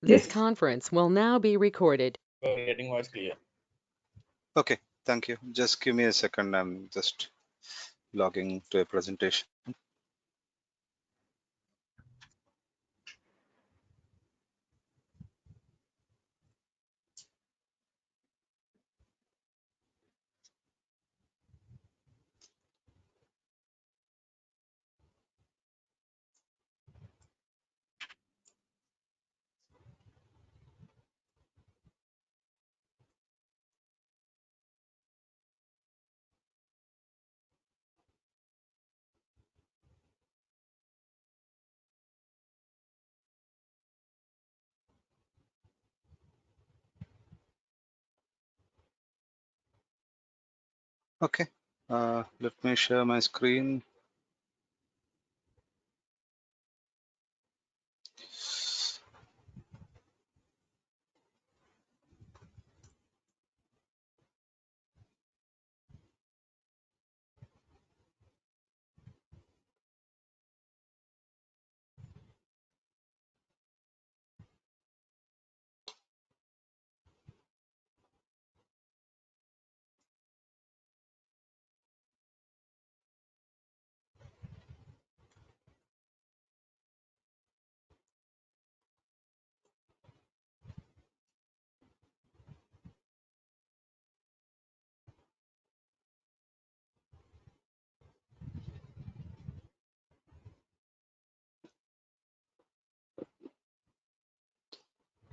This conference will now be recorded. Getting voice clear. Okay, thank you. Just give me a second. I'm just logging to a presentation. Okay, let me share my screen.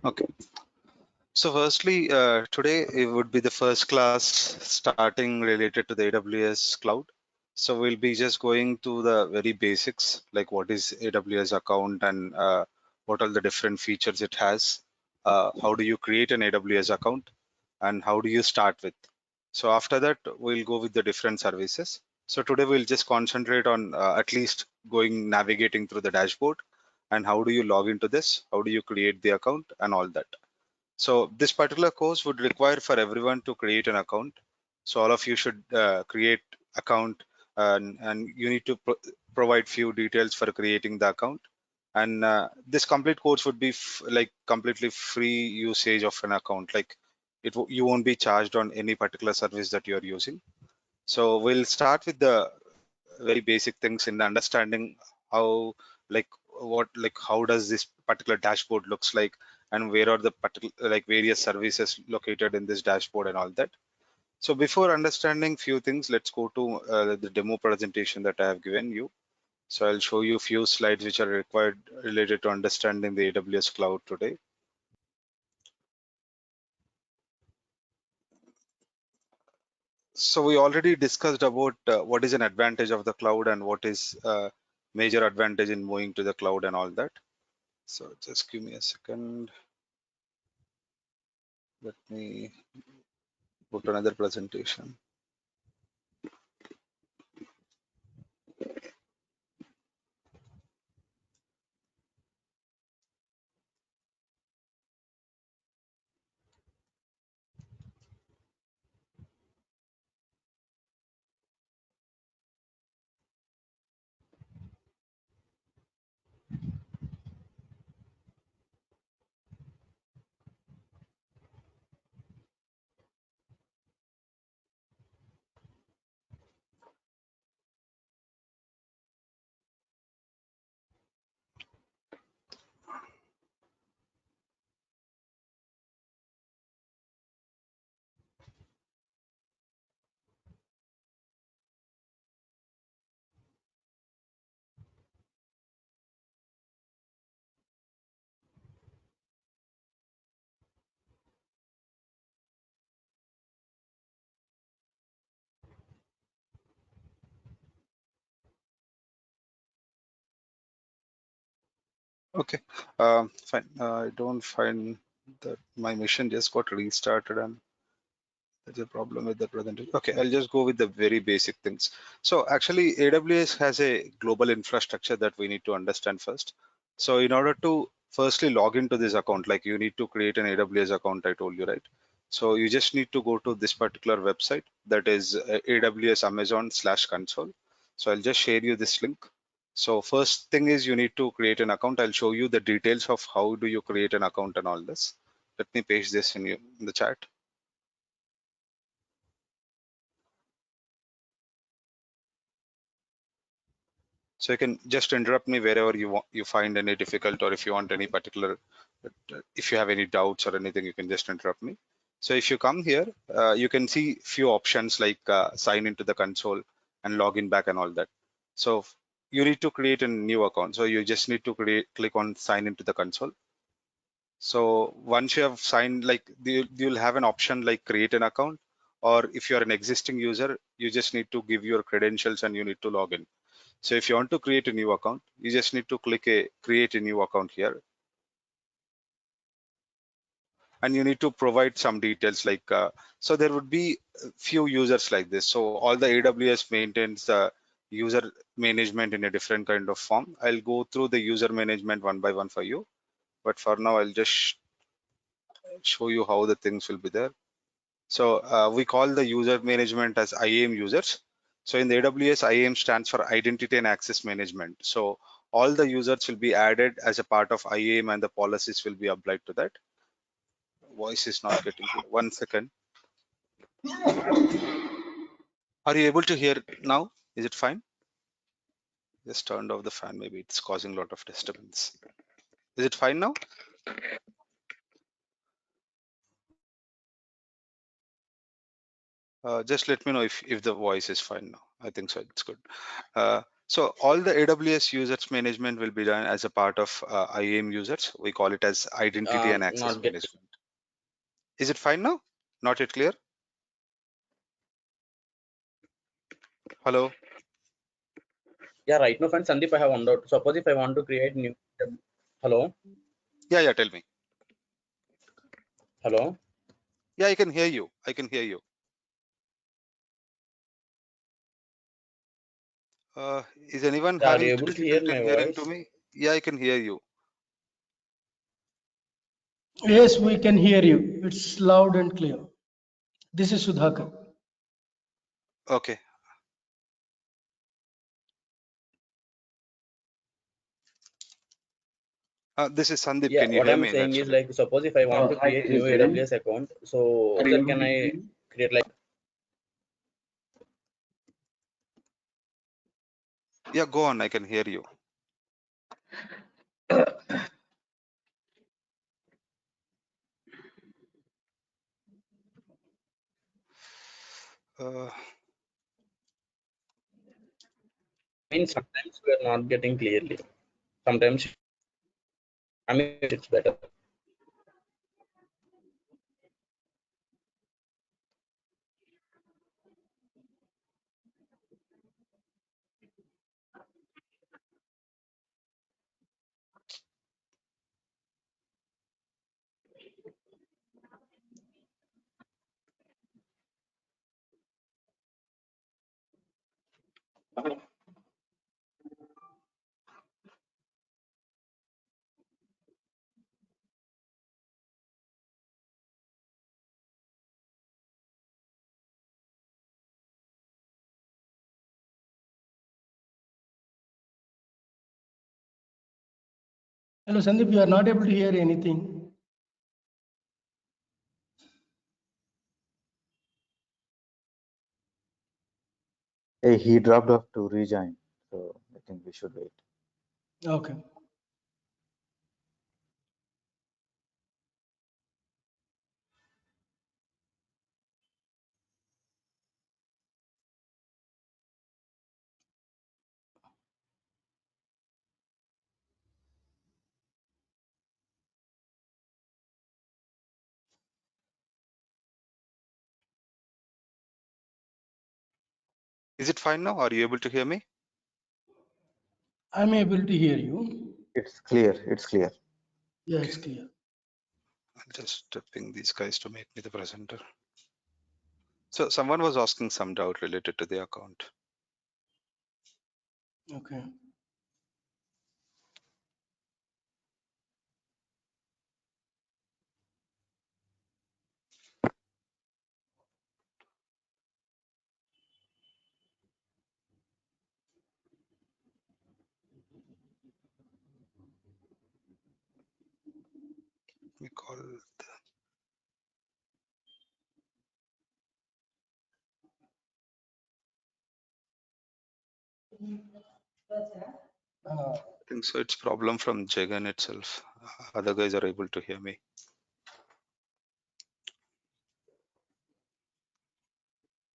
Okay, so firstly, today it would be the first class starting related to the AWS cloud. So we'll be just going to the very basics, like what is AWS account and what are the different features it has. How do you create an AWS account and how do you start with? So after that, we'll go with the different services. So today we'll just concentrate on at least navigating through the dashboard and how do you log into this, how do you create the account and all that. So this particular course would require for everyone to create an account. So all of you should create account and you need to provide few details for creating the account. And this complete course would be like completely free usage of an account. Like you won't be charged on any particular service that you're using. So we'll start with the very basic things in the understanding how like how does this particular dashboard looks like and where are the particular like various services located in this dashboard and all that. So before understanding few things, let's go to the demo presentation that I have given you. So I'll show you a few slides which are required related to understanding the AWS cloud today. So we already discussed about what is an advantage of the cloud and what is major advantage in moving to the cloud and all that. So just give me a second. Let me go to another presentation. Okay, fine. I don't find that my mission just got restarted and there's a problem with the presentation. Okay, I'll just go with the very basic things. So actually AWS has a global infrastructure that we need to understand first. So in order to firstly log into this account, like you need to create an AWS account, I told you, right? So you just need to go to this particular website that is AWS Amazon/console. So I'll just share you this link. So first thing is you need to create an account. I'll show you the details of how do you create an account and all this. Let me paste this in the chat. So you can just interrupt me wherever you find any difficult, or if you want any particular, if you have any doubts or anything, you can just interrupt me. So if you come here, you can see few options like sign into the console and login back and all that. So you need to create a new account. So you just need to click on sign into the console. So once you have signed, like you'll have an option like create an account, or if you're an existing user, you just need to give your credentials and you need to log in. So if you want to create a new account, you just need to click a create a new account here. And you need to provide some details like, so there would be a few users like this. So all the AWS maintains the user management in a different kind of form. I'll go through the user management one by one for you. But for now, I'll just show you how the things will be there. So we call the user management as Iam users. So in the AWS, Iam stands for Identity and Access Management. So all the users will be added as a part of Iam and the policies will be applied to that. Voice is not getting clear. 1 second. Are you able to hear now? Is it fine? Just turned off the fan. Maybe it's causing a lot of disturbance. Is it fine now? Just let me know if the voice is fine now. I think so. It's good. So all the AWS users management will be done as a part of IAM users. We call it as Identity and Access Not get. Management. Is it fine now? Not yet clear? Hello? Yeah, right now, friend Sandeep, I have one doubt. Suppose if I want to create new. Hello, Yeah, tell me. hello. Yeah, I can hear you. I can hear you. Is anyone Yeah, are you having able to hear difficulty my in hearing to voice? me? Yeah, I can hear you. Yes, we can hear you. It's loud and clear. This is Sudhakar. Okay. This is Sandeep. Yeah, Can you what hear I'm me saying is actually? like, suppose if I want to Hi, create this new is Dhiren. AWS account, so Are you user able can to hear I me? create like? Yeah, go on. I can hear you. Uh, I mean, sometimes we are not getting clearly. Sometimes, I mean, it's better. Hello, Sandeep, you are not able to hear anything. Hey, he dropped off to rejoin, so I think we should wait. Okay. is it fine now? Are you able to hear me? I'm able to hear you. It's clear. It's clear. Yeah, Okay. it's clear. I'll just ping these guys to make me the presenter. So someone was asking some doubt related to the account. Okay. all. I think so. It's problem from Jagan itself. Other guys are able to hear me.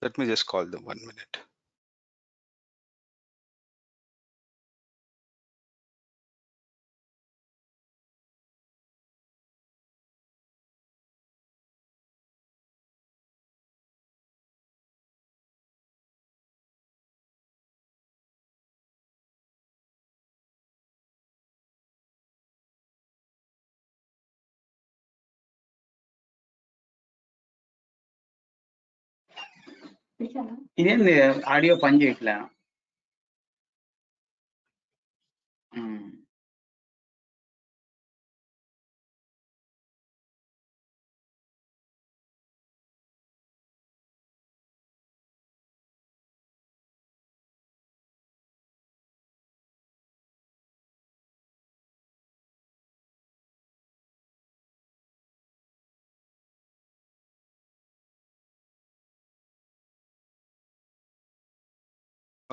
Let me just call them 1 minute. ఇదేంది audio పని చేయట్లే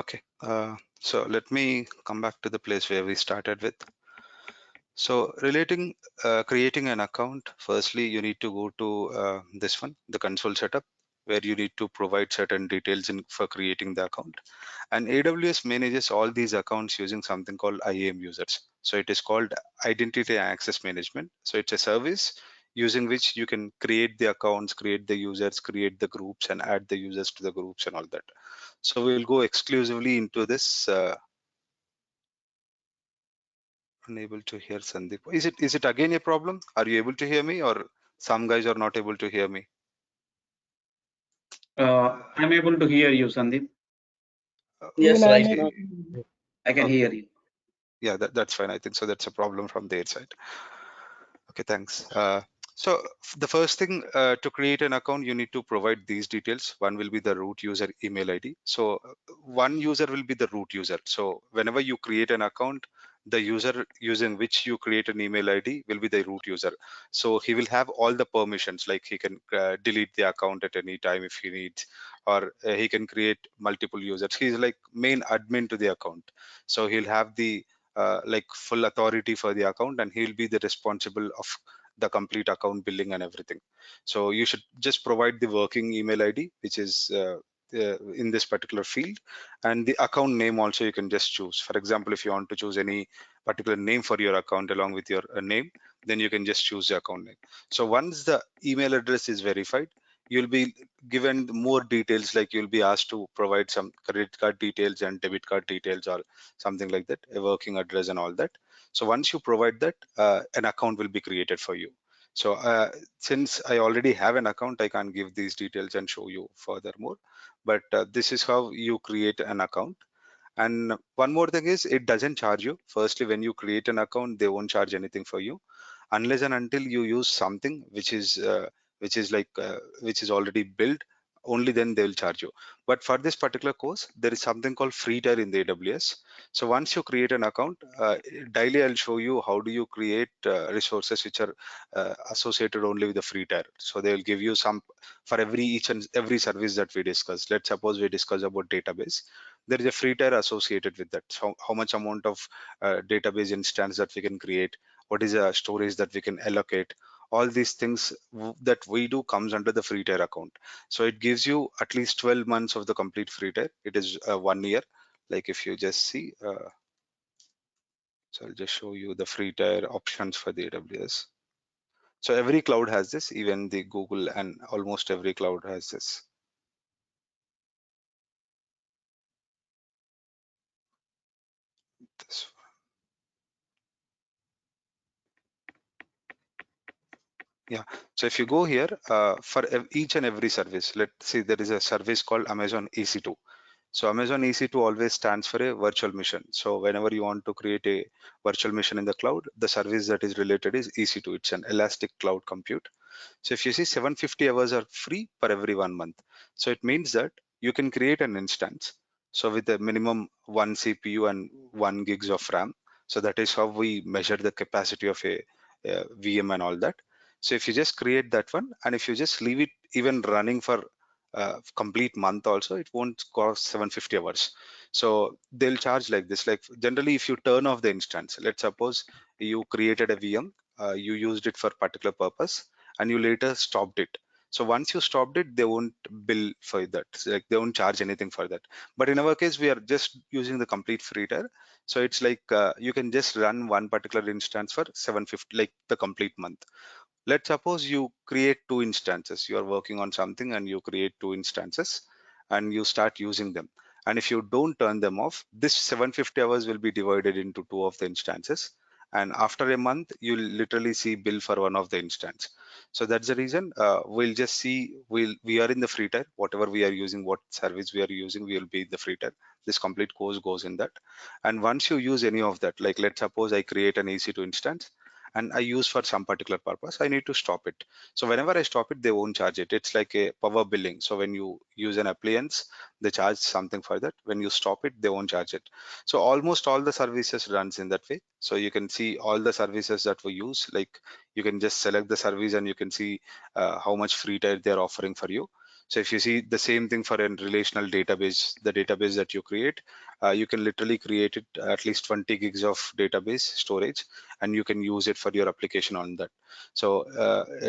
Okay, so let me come back to the place where we started with. So creating an account, firstly, you need to go to this one, the console setup, where you need to provide certain details for creating the account. And AWS manages all these accounts using something called Iam Users. So it is called Identity Access Management. So it's a service using which you can create the accounts, create the users, create the groups, and add the users to the groups and all that. So we'll go exclusively into this. Unable to hear Sandeep. Is it again a problem? Are you able to hear me, or some guys are not able to hear me? I'm able to hear you, Sandeep. Yes, Even right I'm now. I can hear you. Yeah, that's fine. I think so. That's a problem from their side. Okay, thanks. So the first thing to create an account, you need to provide these details. One will be the root user email ID. So one user will be the root user. So whenever you create an account, the user using which you create an email ID will be the root user. So he will have all the permissions, like he can delete the account at any time if he needs, or he can create multiple users. He's like main admin to the account. So he'll have the like full authority for the account, and he'll be the responsible of the complete account billing and everything. So you should just provide the working email ID, which is in this particular field, and the account name also you can just choose. For example, if you want to choose any particular name for your account along with your name, then you can just choose the account name. So once the email address is verified, you'll be given more details, like you'll be asked to provide some credit card details and debit card details or something like that, a working address and all that. So once you provide that, an account will be created for you. So since I already have an account, I can't give these details and show you furthermore, but this is how you create an account. And one more thing is, it doesn't charge you. Firstly, when you create an account, they won't charge anything for you unless and until you use something which is which is already built. Only then they will charge you. But for this particular course, there is something called free tier in the AWS. So once you create an account, daily I'll show you how do you create resources which are associated only with the free tier. So they will give you some for each and every service that we discuss. Let's suppose we discuss about database. There is a free tier associated with that. So how much amount of database instance that we can create, what is the storage that we can allocate, all these things that we do comes under the free tier account. So it gives you at least 12 months of the complete free tier. It is 1 year. Like if you just see, so I'll just show you the free tier options for the AWS. So every cloud has this, even the Google, and almost every cloud has this. This Yeah, so if you go here for each and every service, let's see, there is a service called Amazon EC2. So Amazon EC2 always stands for a virtual machine. So whenever you want to create a virtual machine in the cloud, the service that is related is EC2. It's an elastic cloud compute. So if you see 750 hours are free per every 1 month. So it means that you can create an instance. So with a minimum 1 CPU and 1 gigs of RAM. So that is how we measure the capacity of a VM and all that. So if you just create that one, and if you just leave it even running for complete month also, it won't cost 750 hours. So they'll charge like this. Like generally, if you turn off the instance, let's suppose you created a VM, you used it for particular purpose, and you later stopped it. So once you stopped it, they won't bill for that. So, like they won't charge anything for that. But in our case, we are just using the complete free tier. So it's like you can just run one particular instance for 750, like the complete month. Let's suppose you create two instances. You are working on something and you create two instances and you start using them. And if you don't turn them off, this 750 hours will be divided into two of the instances. And after a month, you'll literally see bill for one of the instance. So that's the reason we'll just see, we are in the free tier. Whatever we are using, what service we are using, we will be in the free tier. This complete course goes in that. And once you use any of that, like let's suppose I create an EC2 instance, and I use for some particular purpose, I need to stop it. So whenever I stop it, they won't charge it. It's like a power billing. So when you use an appliance, they charge something for that. When you stop it, they won't charge it. So almost all the services runs in that way. So you can see all the services that we use, like you can just select the service and you can see how much free tier they're offering for you. So if you see the same thing for a relational database, the database that you create, you can literally create it at least 20 gigs of database storage, and you can use it for your application on that. So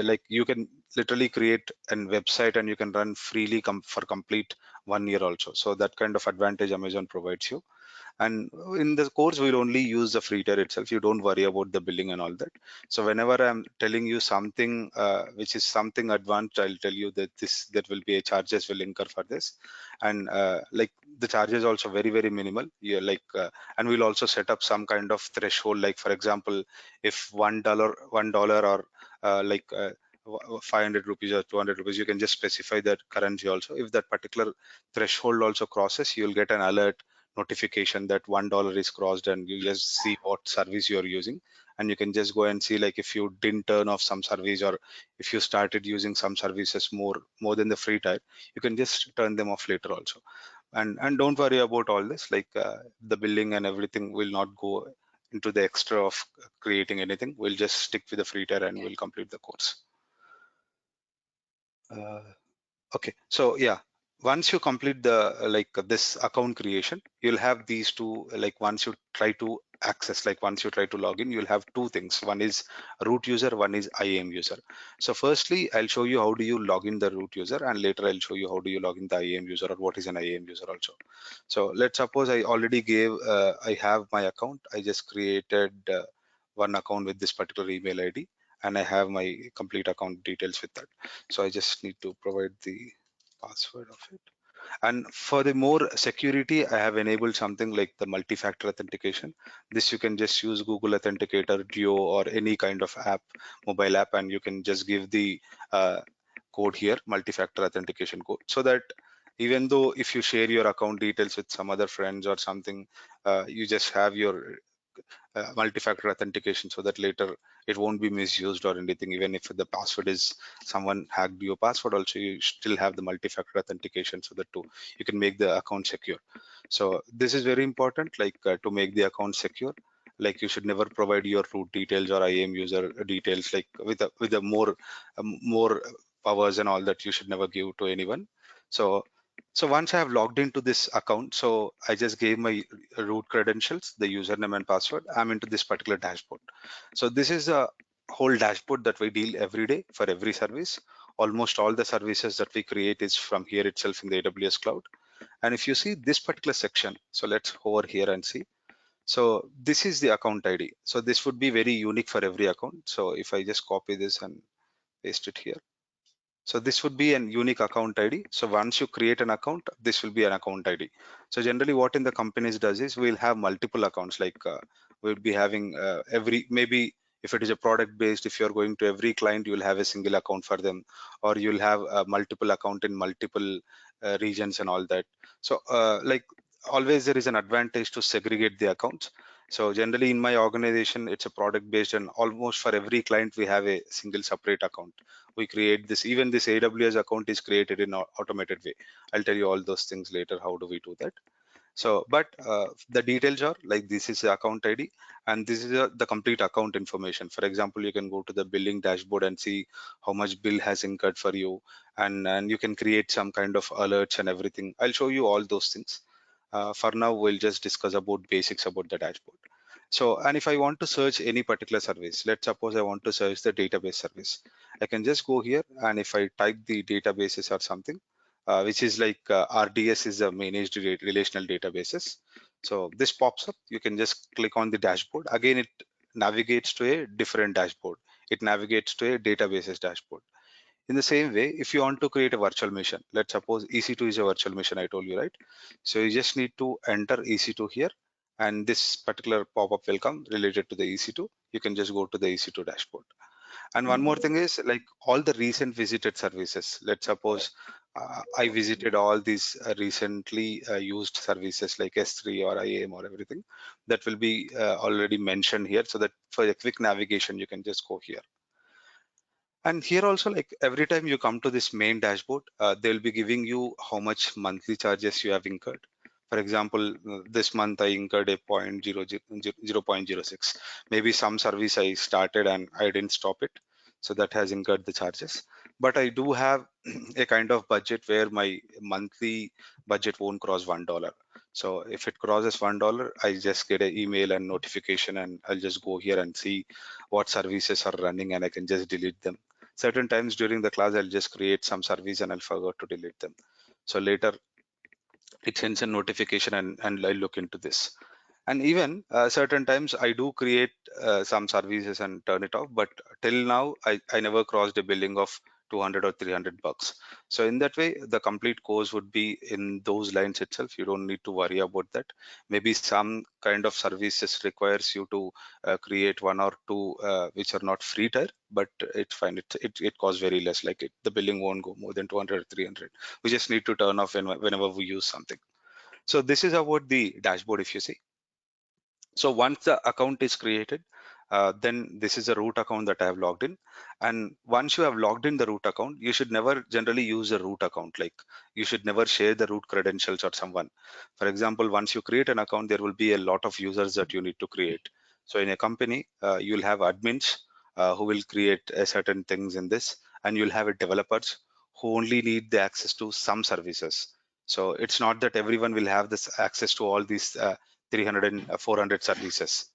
like you can literally create a website and you can run freely for complete 1 year also. So that kind of advantage Amazon provides you. And in the course, we'll only use the free tier itself. You don't worry about the billing and all that. So whenever I'm telling you something which is something advanced, I'll tell you that there will be a charges will incur for this. And like the charges also very minimal. Yeah, like and we'll also set up some kind of threshold. Like for example, if $1 or like 500 rupees or 200 rupees, you can just specify that currency also. If that particular threshold also crosses, you'll get an alert notification that $1 is crossed, and you just see what service you're using. And you can just go and see, like if you didn't turn off some service, or if you started using some services more than the free tier, you can just turn them off later also. And don't worry about all this, like the billing and everything will not go into the extra of creating anything. We'll just stick with the free tier and we'll complete the course. Okay, so yeah, once you complete the like this account creation, you'll have these two. Like once you try to access, like once you try to log in, you'll have two things. One is root user, one is Iam user. So firstly, I'll show you how do you log in the root user, and later I'll show you how do you log in the Iam user, or what is an Iam user also. So let's suppose I already gave, I have my account. I just created one account with this particular email ID, and I have my complete account details with that. So I just need to provide the password of it. And for the more security, I have enabled something like the multi-factor authentication. This you can just use Google Authenticator, Geo, or any kind of app, mobile app, and you can just give the code here, multi-factor authentication code, so that even though if you share your account details with some other friends or something, you just have your multi-factor authentication, so that later it won't be misused or anything. Even if the password is, someone hacked your password also, you still have the multi-factor authentication, so that too you can make the account secure. So this is very important, like to make the account secure. Like you should never provide your root details or Iam user details, like with a more powers and all that. You should never give to anyone. So once I have logged into this account, so I just gave my root credentials, the username and password. I'm into this particular dashboard. So this is a whole dashboard that we deal every day for every service. Almost all the services that we create is from here itself in the AWS cloud. And if you see this particular section, so let's hover here and see. So this is the account ID. So this would be very unique for every account. So if I just copy this and paste it here. So this would be an unique account ID. So once you create an account, this will be an account ID. So generally what in the companies does is we'll have multiple accounts, like we'll be having maybe if it is a product based, if you're going to every client, you'll have a single account for them, or you'll have a multiple account in multiple regions and all that. So like always there is an advantage to segregate the accounts. So generally in my organization, it's a product based, and almost for every client, we have a single separate account. We create this, even this AWS account is created in an automated way. I'll tell you all those things later, how do we do that. So, but the details are like this is the account ID and this is the complete account information. For example, you can go to the billing dashboard and see how much bill has incurred for you, and you can create some kind of alerts and everything. I'll show you all those things. For now, we'll just discuss about basics about the dashboard. So, and if I want to search any particular service, let's suppose I want to search the database service, I can just go here, and if I type the databases or something, which is like RDS is a managed relational databases. So this pops up. You can just click on the dashboard. Again, it navigates to a different dashboard. It navigates to a databases dashboard. In the same way, if you want to create a virtual machine, let's suppose EC2 is a virtual machine, I told you, right? So you just need to enter EC2 here, and this particular pop-up will come related to the EC2. You can just go to the EC2 dashboard. And one more thing is like all the recent visited services. Let's suppose I visited all these recently used services like S3 or IAM or everything that will be already mentioned here, so that for a quick navigation, you can just go here. And here also, like every time you come to this main dashboard, they'll be giving you how much monthly charges you have incurred. For example, this month I incurred a 0.06. Maybe some service I started and I didn't stop it, so that has incurred the charges. But I do have a kind of budget where my monthly budget won't cross $1. So if it crosses $1, I just get an email and notification, and I'll just go here and see what services are running, and I can just delete them. Certain times during the class, I'll just create some service and I'll forget to delete them. So later it sends a notification, and I'll look into this. And even certain times I do create some services and turn it off, but till now I never crossed a billing of 200 or 300 bucks. So in that way, the complete course would be in those lines itself. You don't need to worry about that. Maybe some kind of services requires you to create one or two which are not free tier, but it's fine. It costs very less. Like the billing won't go more than 200 or 300. We just need to turn off whenever we use something. So this is about the dashboard, if you see. So once the account is created, then this is a root account that I have logged in. And once you have logged in the root account, you should never generally use a root account. Like you should never share the root credentials or someone. For example, once you create an account, there will be a lot of users that you need to create. So in a company, you'll have admins who will create certain things in this, and you'll have developers who only need the access to some services. So it's not that everyone will have this access to all these 300 and 400 services.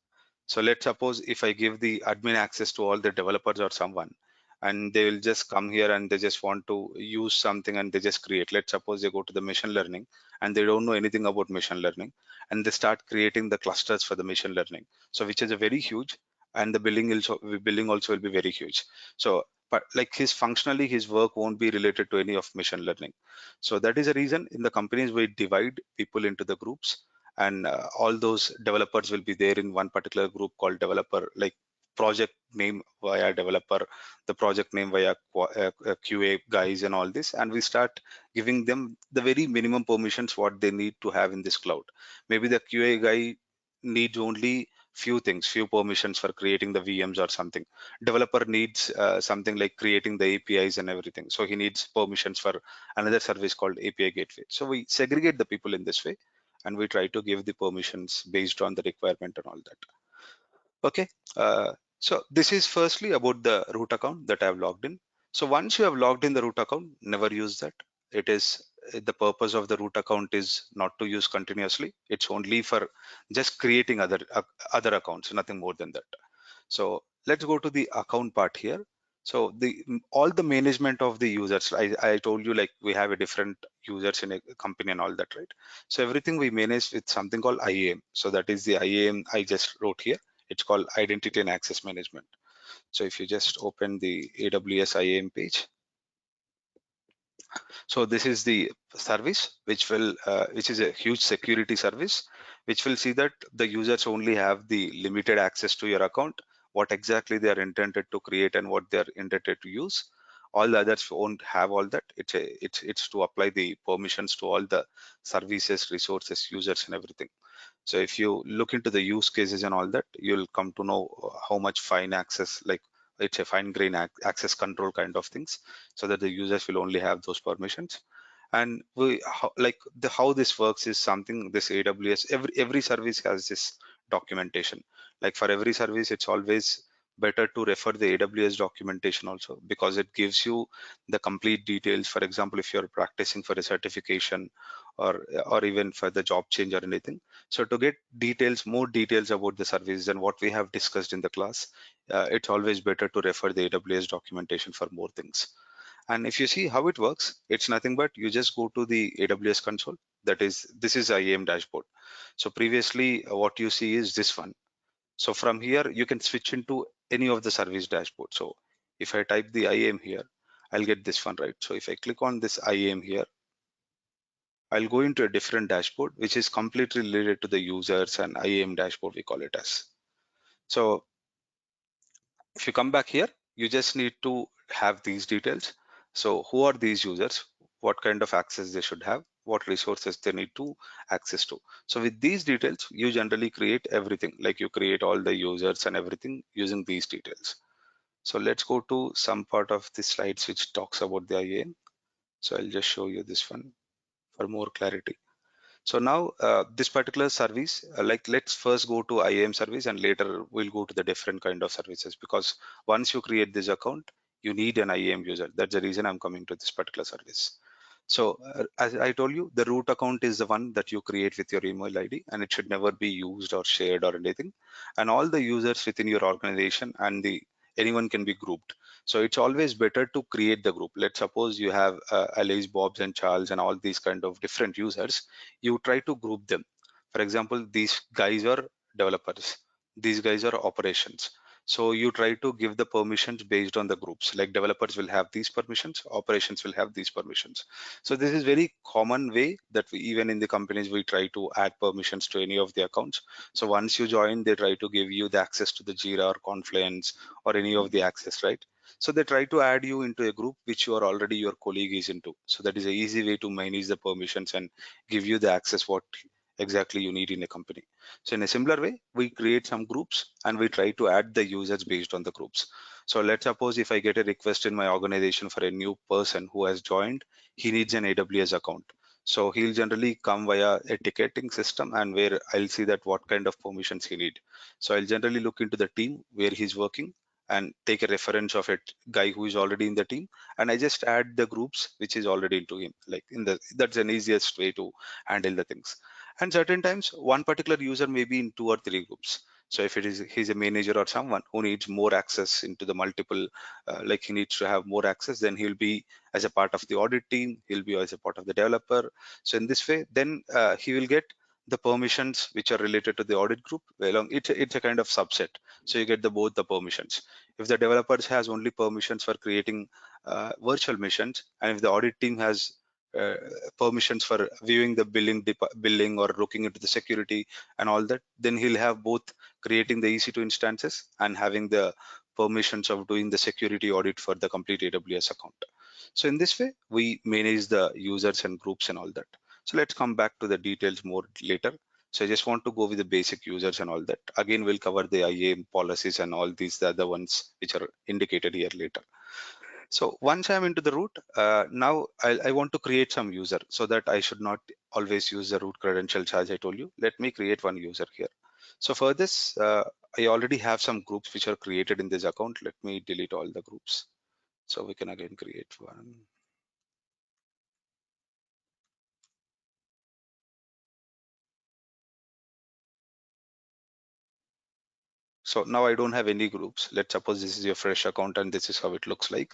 So let's suppose if I give the admin access to all the developers or someone, and they will just come here and they just want to use something and they just create. Let's suppose they go to the machine learning and they don't know anything about machine learning, and they start creating the clusters for the machine learning. So which is a very huge, and the billing also will be very huge. So but like functionally his work won't be related to any of machine learning. So that is a reason in the companies we divide people into the groups, and all those developers will be there in one particular group called developer, like project name via developer, the project name via QA guys and all this, and we start giving them the very minimum permissions what they need to have in this cloud. Maybe the QA guy needs only few permissions for creating the VMs or something. Developer needs something like creating the APIs and everything, so he needs permissions for another service called API gateway. So we segregate the people in this way, and we try to give the permissions based on the requirement and all that. Okay, so this is firstly about the root account that I have logged in. So once you have logged in the root account, never use that. It is the purpose of the root account is not to use continuously. It's only for just creating other accounts, nothing more than that. So let's go to the account part here. So all the management of the users, I told you like we have a different users in a company and all that, right? So everything we manage with something called IAM. So that is the IAM I just wrote here. It's called Identity and Access Management. So if you just open the AWS IAM page, so this is the service which is a huge security service, which will see that the users only have the limited access to your account, what exactly they are intended to create and what they are intended to use. All the others won't have all that. It's to apply the permissions to all the services, resources, users, and everything. So if you look into the use cases and all that, you'll come to know how much fine access, like it's a fine grain access control kind of things, so that the users will only have those permissions. And how this works is something, this AWS, every service has this documentation. Like for every service, it's always better to refer the AWS documentation also, because it gives you the complete details. For example, if you're practicing for a certification or even for the job change or anything. So to get details, more details about the service than what we have discussed in the class, it's always better to refer the AWS documentation for more things. And if you see how it works, it's nothing but you just go to the AWS console. This is IAM dashboard. So previously, what you see is this one. So from here, you can switch into any of the service dashboard. So if I type the IAM here, I'll get this one, right? So if I click on this IAM here, I'll go into a different dashboard, which is completely related to the users and IAM dashboard, we call it as. So if you come back here, you just need to have these details. So who are these users? What kind of access they should have? What resources they need to access to? So with these details, you generally create everything. Like you create all the users and everything using these details. So let's go to some part of the slides which talks about the IAM. So I'll just show you this one for more clarity. So now this particular service, like let's first go to IAM service and later we'll go to the different kind of services, because once you create this account, you need an IAM user. That's the reason I'm coming to this particular service. So as I told you, the root account is the one that you create with your email ID, and it should never be used or shared or anything. And all the users within your organization and anyone can be grouped. So it's always better to create the group. Let's suppose you have Alice, Bobs, and Charles, and all these kind of different users. You try to group them. For example, these guys are developers. These guys are operations. So you try to give the permissions based on the groups. Like developers will have these permissions, operations will have these permissions. So this is very common way that even in the companies, we try to add permissions to any of the accounts. So once you join, they try to give you the access to the Jira or Confluence or any of the access, right? So they try to add you into a group which you are already your colleague is into. So that is an easy way to manage the permissions and give you the access what exactly you need in a company. So in a similar way, we create some groups and we try to add the users based on the groups. So let's suppose if I get a request in my organization for a new person who has joined, he needs an AWS account. So he'll generally come via a ticketing system, and where I'll see that what kind of permissions he need. So I'll generally look into the team where he's working and take a reference of a guy who is already in the team, and I just add the groups which is already into him. Like that's an easiest way to handle the things. And certain times one particular user may be in 2 or 3 groups. So if it is he's a manager or someone who needs more access into the multiple, like he needs to have more access, then he'll be as a part of the audit team, he'll be as a part of the developer. So in this way, then he will get the permissions which are related to the audit group along. It's a kind of subset. So you get both the permissions. If the developers has only permissions for creating virtual machines, and if the audit team has uh, permissions for viewing the billing or looking into the security and all that, then he'll have both creating the EC2 instances and having the permissions of doing the security audit for the complete AWS account. So in this way, we manage the users and groups and all that. So let's come back to the details more later. So I just want to go with the basic users and all that. Again, we'll cover the IAM policies and all these, the other ones which are indicated here later. So once I'm into the root, now I want to create some user so that I should not always use the root credentials as I told you. Let me create one user here. So for this, I already have some groups which are created in this account. Let me delete all the groups. So we can again create one. So now I don't have any groups. Let's suppose this is your fresh account and this is how it looks like.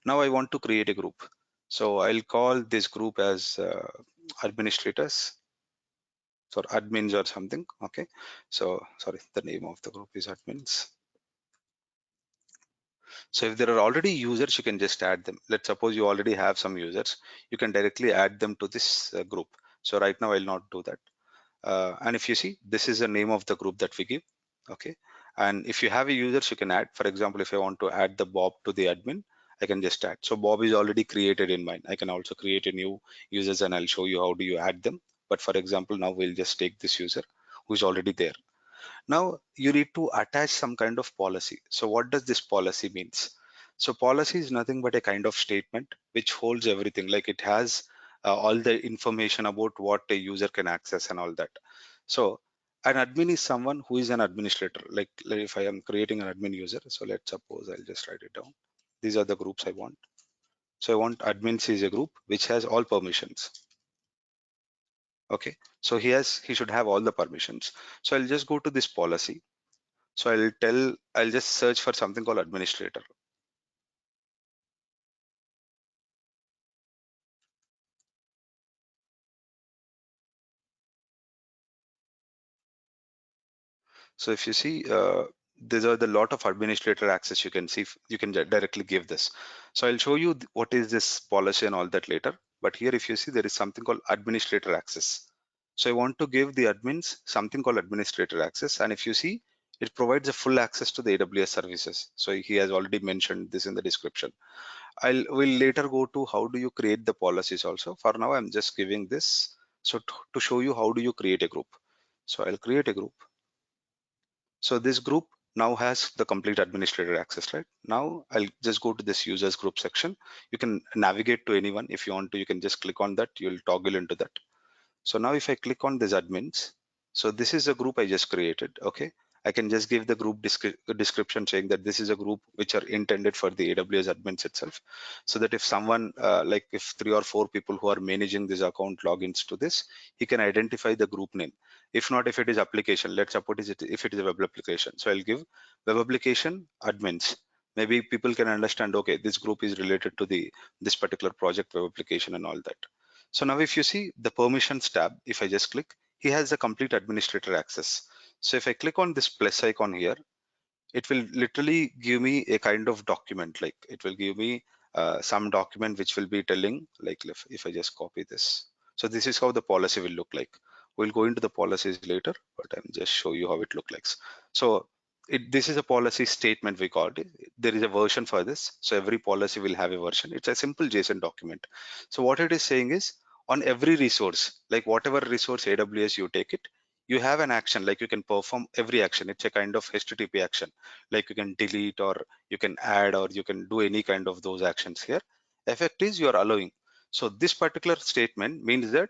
Now I want to create a group. So I'll call this group as administrators or admins or something. Okay. So sorry, the name of the group is admins. So if there are already users, you can just add them. Let's suppose you already have some users, you can directly add them to this group. So right now I'll not do that. And if you see, this is the name of the group that we give. Okay. And if you have a users, you can add. For example, if I want to add the Bob to the admin, I can just add. So Bob is already created in mine. I can also create a new users and I'll show you how do you add them. But for example, now we'll just take this user who's already there. Now you need to attach some kind of policy. So what does this policy means? So policy is nothing but a kind of statement which holds everything. Like it has all the information about what a user can access and all that. So an admin is someone who is an administrator. Like if I am creating an admin user, so let's suppose I'll just write it down. These are the groups I want. So I want admins is a group which has all permissions. Okay, so he should have all the permissions. So I'll just go to this policy. So I'll just search for something called administrator. So if you see, these are the lot of administrator access you can see. You can directly give this. So I'll show you what is this policy and all that later. But here, if you see, there is something called administrator access. So I want to give the admins something called administrator access. And if you see, it provides a full access to the AWS services. So he has already mentioned this in the description. We'll later go to how do you create the policies also. For now, I'm just giving this. So to show you how do you create a group. So I'll create a group. So this group now has the complete administrator access, right? Now I'll just go to this users group section. You can navigate to anyone if you want to. You can just click on that. You'll toggle into that. So now if I click on this admins, so this is a group I just created. Okay, I can just give the group description saying that this is a group which are intended for the AWS admins itself, so that if someone like if 3 or 4 people who are managing this account logins to this, he can identify the group name. If not, if it is application, let's suppose if it is a web application, so I'll give web application admins. Maybe people can understand, okay, this group is related to this particular project web application and all that. So now if you see the permissions tab, if I just click, he has a complete administrator access. So if I click on this plus icon here, it will literally give me a kind of document. Like it will give me some document which will be telling, like if I just copy this. So this is how the policy will look like. We'll go into the policies later, but I'm just show you how it looks like. So this is a policy statement we called it. There is a version for this. So every policy will have a version. It's a simple JSON document. So what it is saying is on every resource, like whatever resource AWS you take it, you have an action, like you can perform every action. It's a kind of HTTP action, like you can delete or you can add or you can do any kind of those actions here. Effect is you are allowing. So this particular statement means that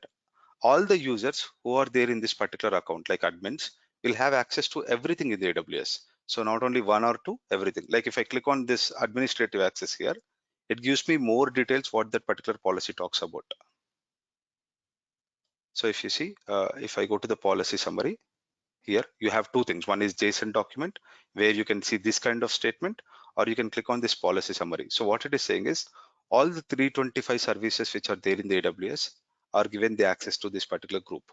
all the users who are there in this particular account, like admins, will have access to everything in the AWS. So not only one or two, everything. Like if I click on this administrative access here, it gives me more details what that particular policy talks about. So if you see, if I go to the policy summary, here you have two things. One is JSON document where you can see this kind of statement, or you can click on this policy summary. So what it is saying is all the 325 services which are there in the AWS are given the access to this particular group.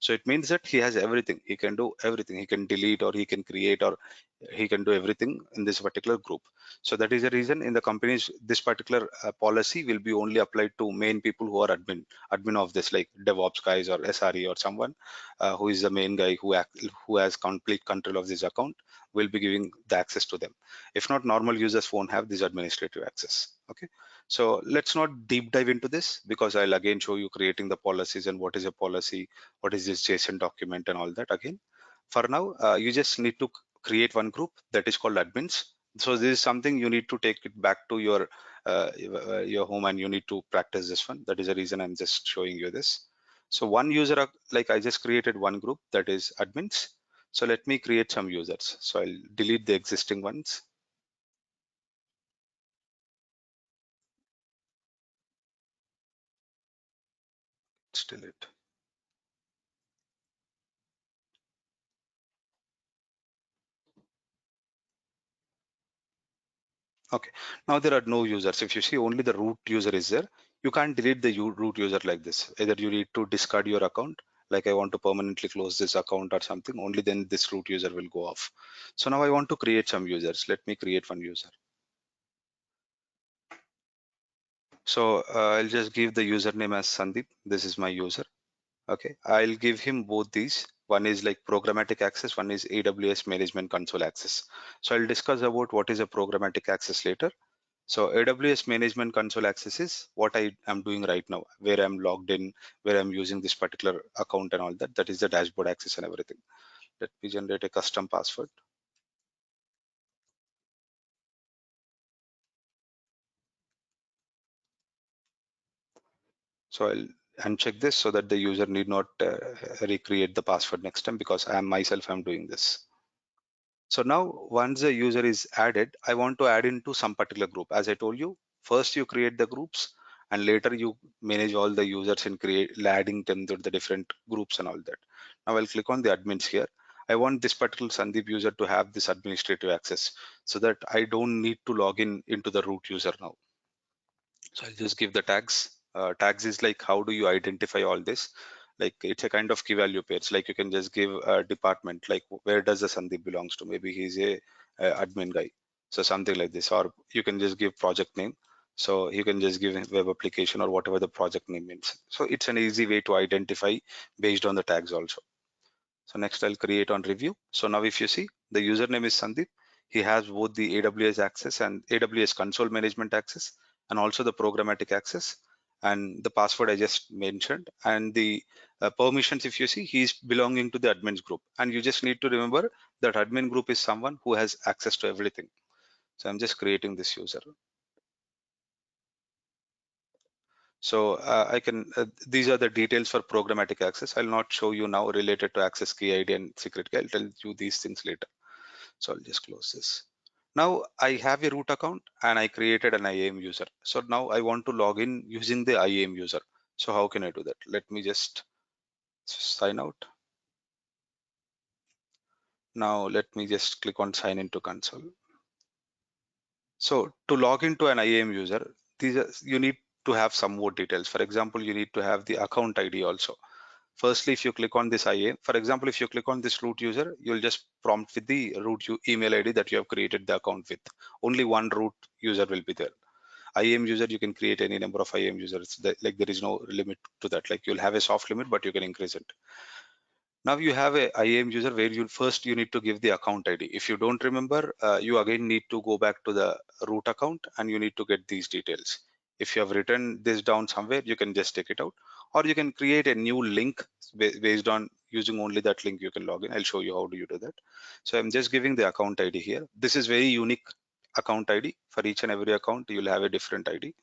So it means that he has everything. He can do everything. He can delete or he can create or he can do everything in this particular group. So that is the reason in the companies, this particular policy will be only applied to main people who are admin of this, like DevOps guys or SRE or someone who is the main guy who has complete control of this account will be giving the access to them. If not, normal users won't have this administrative access. Okay, so let's not deep dive into this because I'll again show you creating the policies and what is a policy, what is this JSON document and all that again. For now, you just need to create one group that is called admins. So this is something you need to take it back to your home and you need to practice this one. That is the reason I'm just showing you this. So one user, like I just created one group that is admins. So let me create some users. So I'll delete the existing ones. Let's delete. Okay, now there are no users. If you see only the root user is there, you can't delete the root user like this. Either you need to discard your account, like I want to permanently close this account or something, only then this root user will go off. So now I want to create some users. Let me create one user. So I'll just give the username as Sandeep. This is my user. Okay, I'll give him both these. One is like programmatic access, one is AWS management console access. So I'll discuss about what is a programmatic access later. So AWS management console access is what I am doing right now, where I'm logged in, where I'm using this particular account and all that. That is the dashboard access and everything. Let me generate a custom password. So uncheck this so that the user need not recreate the password next time, because I'm doing this. So now once the user is added, I want to add into some particular group. As I told you, first you create the groups and later you manage all the users and adding them to the different groups and all that. Now I'll click on the admins here. I want this particular Sandeep user to have this administrative access so that I don't need to log in into the root user now. So I'll just give the tags. Tags is like, how do you identify all this? Like it's a kind of key value pairs. Like you can just give a department, like where does the Sandeep belongs to? Maybe he's a admin guy. So something like this, or you can just give project name. So you can just give web application or whatever the project name means. So it's an easy way to identify based on the tags also. So next I'll create on review. So now if you see, the username is Sandeep. He has both the AWS access and AWS console management access and also the programmatic access and the password I just mentioned, and the permissions. If you see, he's belonging to the admins group, and you just need to remember that admin group is someone who has access to everything. So I'm just creating this user. So I can, these are the details for programmatic access. I'll not show you now related to access key ID and secret key. I'll tell you these things later. So I'll just close this. Now I have a root account and I created an IAM user. So now I want to log in using the IAM user. So how can I do that? Let me just sign out. Now let me just click on sign into console. So to log into an IAM user, you need to have some more details. For example, you need to have the account ID also. Firstly, if you click on this IAM, for example, if you click on this root user, you'll just prompt with the root email ID that you have created the account with. Only one root user will be there. IAM user, you can create any number of IAM users. Like there is no limit to that. Like you'll have a soft limit, but you can increase it. Now you have a IAM user where you need to give the account ID. If you don't remember, you again need to go back to the root account and you need to get these details. If you have written this down somewhere, you can just take it out, or you can create a new link based on using only that link you can log in. I'll show you how do you do that. So I'm just giving the account ID here. This is very unique account ID. For each and every account, you'll have a different ID.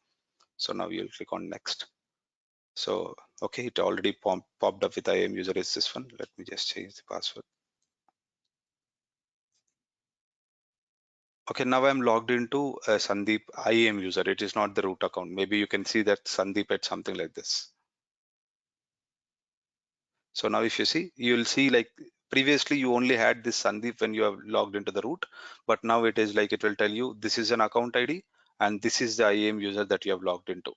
So now you'll click on next. So, okay, it already popped up with IAM user is this one. Let me just change the password. Okay, now I'm logged into Sandeep IAM user. It is not the root account. Maybe you can see that Sandeep at something like this. So now if you see, you'll see like previously you only had this Sandeep when you have logged into the root, but now it is like it will tell you this is an account ID and this is the IAM user that you have logged into.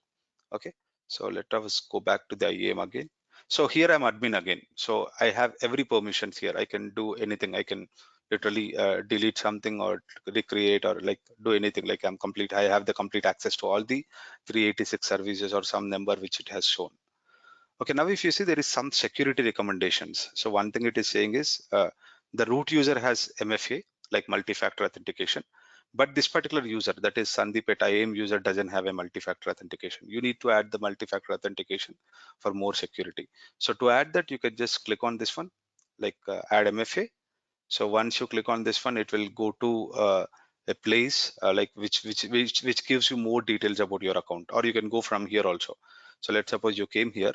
Okay, so let us go back to the IAM again. So here I'm admin again. So I have every permissions here. I can do anything. I can literally delete something or recreate or like do anything. Like I have the complete access to all the 386 services or some number which it has shown. Okay, now if you see, there is some security recommendations. So one thing it is saying is the root user has MFA, like multi-factor authentication, but this particular user, that is Sandeep at IAM user, doesn't have a multi-factor authentication. You need to add the multi-factor authentication for more security. So to add that, you can just click on this one, like add MFA. So once you click on this one, it will go to a place like which gives you more details about your account, or you can go from here also. So let's suppose you came here,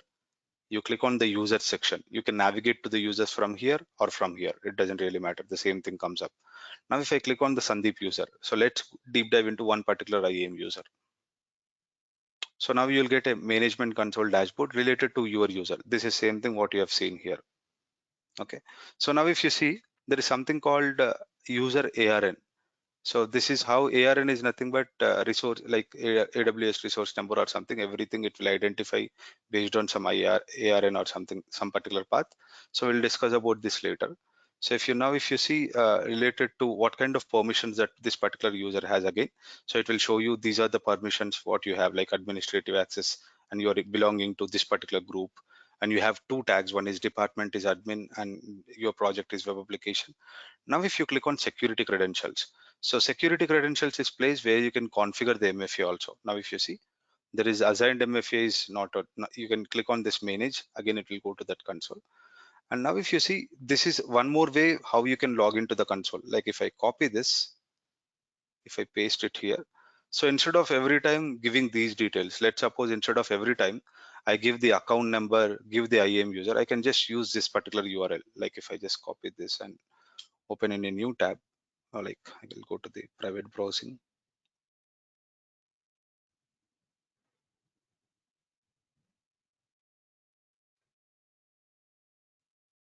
you click on the user section. You can navigate to the users from here or from here. It doesn't really matter. The same thing comes up. Now, if I click on the Sandeep user, so let's deep dive into one particular IAM user. So now you'll get a management console dashboard related to your user. This is same thing what you have seen here. Okay. So now if you see, there is something called user ARN. So this is how ARN is nothing but resource like AWS resource number or something. Everything it will identify based on some ARN or something, some particular path. So we'll discuss about this later. So if you see related to what kind of permissions that this particular user has again, so it will show you these are the permissions what you have, like administrative access, and you are belonging to this particular group. And you have two tags. One is department is admin, and your project is web application. Now, if you click on security credentials, so security credentials is place where you can configure the MFA also. Now, if you see, there is assigned MFA is not, you can click on this manage. Again, it will go to that console. And now if you see, this is one more way how you can log into the console. Like if I copy this, if I paste it here, so instead of every time giving these details, let's suppose instead of every time I give the account number, give the Iam user, I can just use this particular URL. Like if I just copy this and open in a new tab, or like I will go to the private browsing.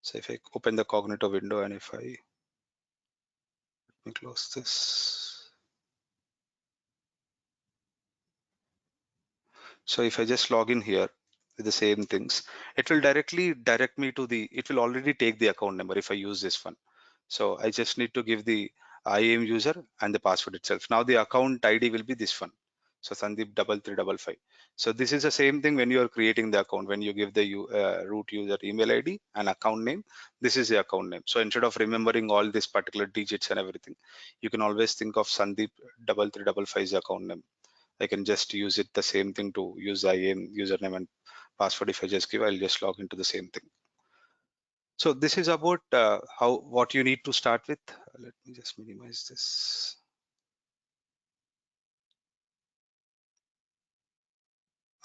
So if I open the Cognito window and if I, let me close this. So if I just log in here with the same things, it will directly direct me to the, it will already take the account number if I use this one. So I just need to give the Iam user and the password itself. Now the account ID will be this one. So Sandeep 3355. So this is the same thing when you are creating the account, when you give the root user email ID and account name, this is the account name. So instead of remembering all these particular digits and everything, you can always think of Sandeep 3355's account name. I can just use it the same thing to use Iam username and password. If I just give, I'll just log into the same thing. So this is about what you need to start with. Let me just minimize this.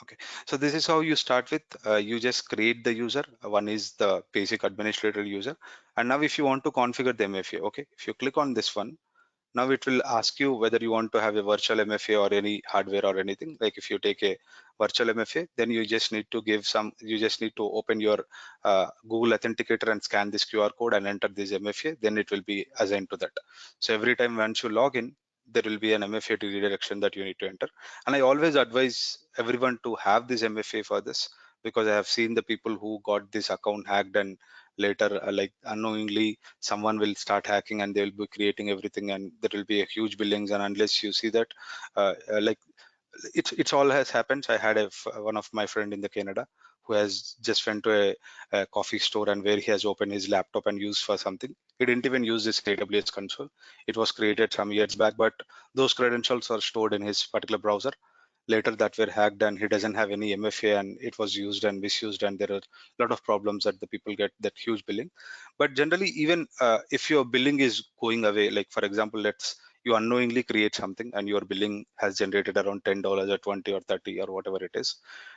Okay, so this is how you start with. You just create the user. One is the basic administrator user. And now if you want to configure the MFA, okay, if you click on this one, now it will ask you whether you want to have a virtual MFA or any hardware or anything. Like if you take a virtual MFA, then you just need to give some, you just need to open your Google Authenticator and scan this QR code and enter this MFA, then it will be assigned to that. So every time once you log in, there will be an MFA to redirection that you need to enter. And I always advise everyone to have this MFA for this, because I have seen the people who got this account hacked and later like unknowingly someone will start hacking and they will be creating everything and there will be a huge billings, and unless you see that like it's all has happened. I had one of my friend in the Canada who has just went to a coffee store and where he has opened his laptop and used for something. He didn't even use this AWS console. It was created some years back, but those credentials are stored in his particular browser. Later that were hacked and he doesn't have any MFA and it was used and misused, and there are a lot of problems that the people get that huge billing. But generally, even if your billing is going away, like for example, let's you unknowingly create something and your billing has generated around $10 or 20 or 30 or whatever it is,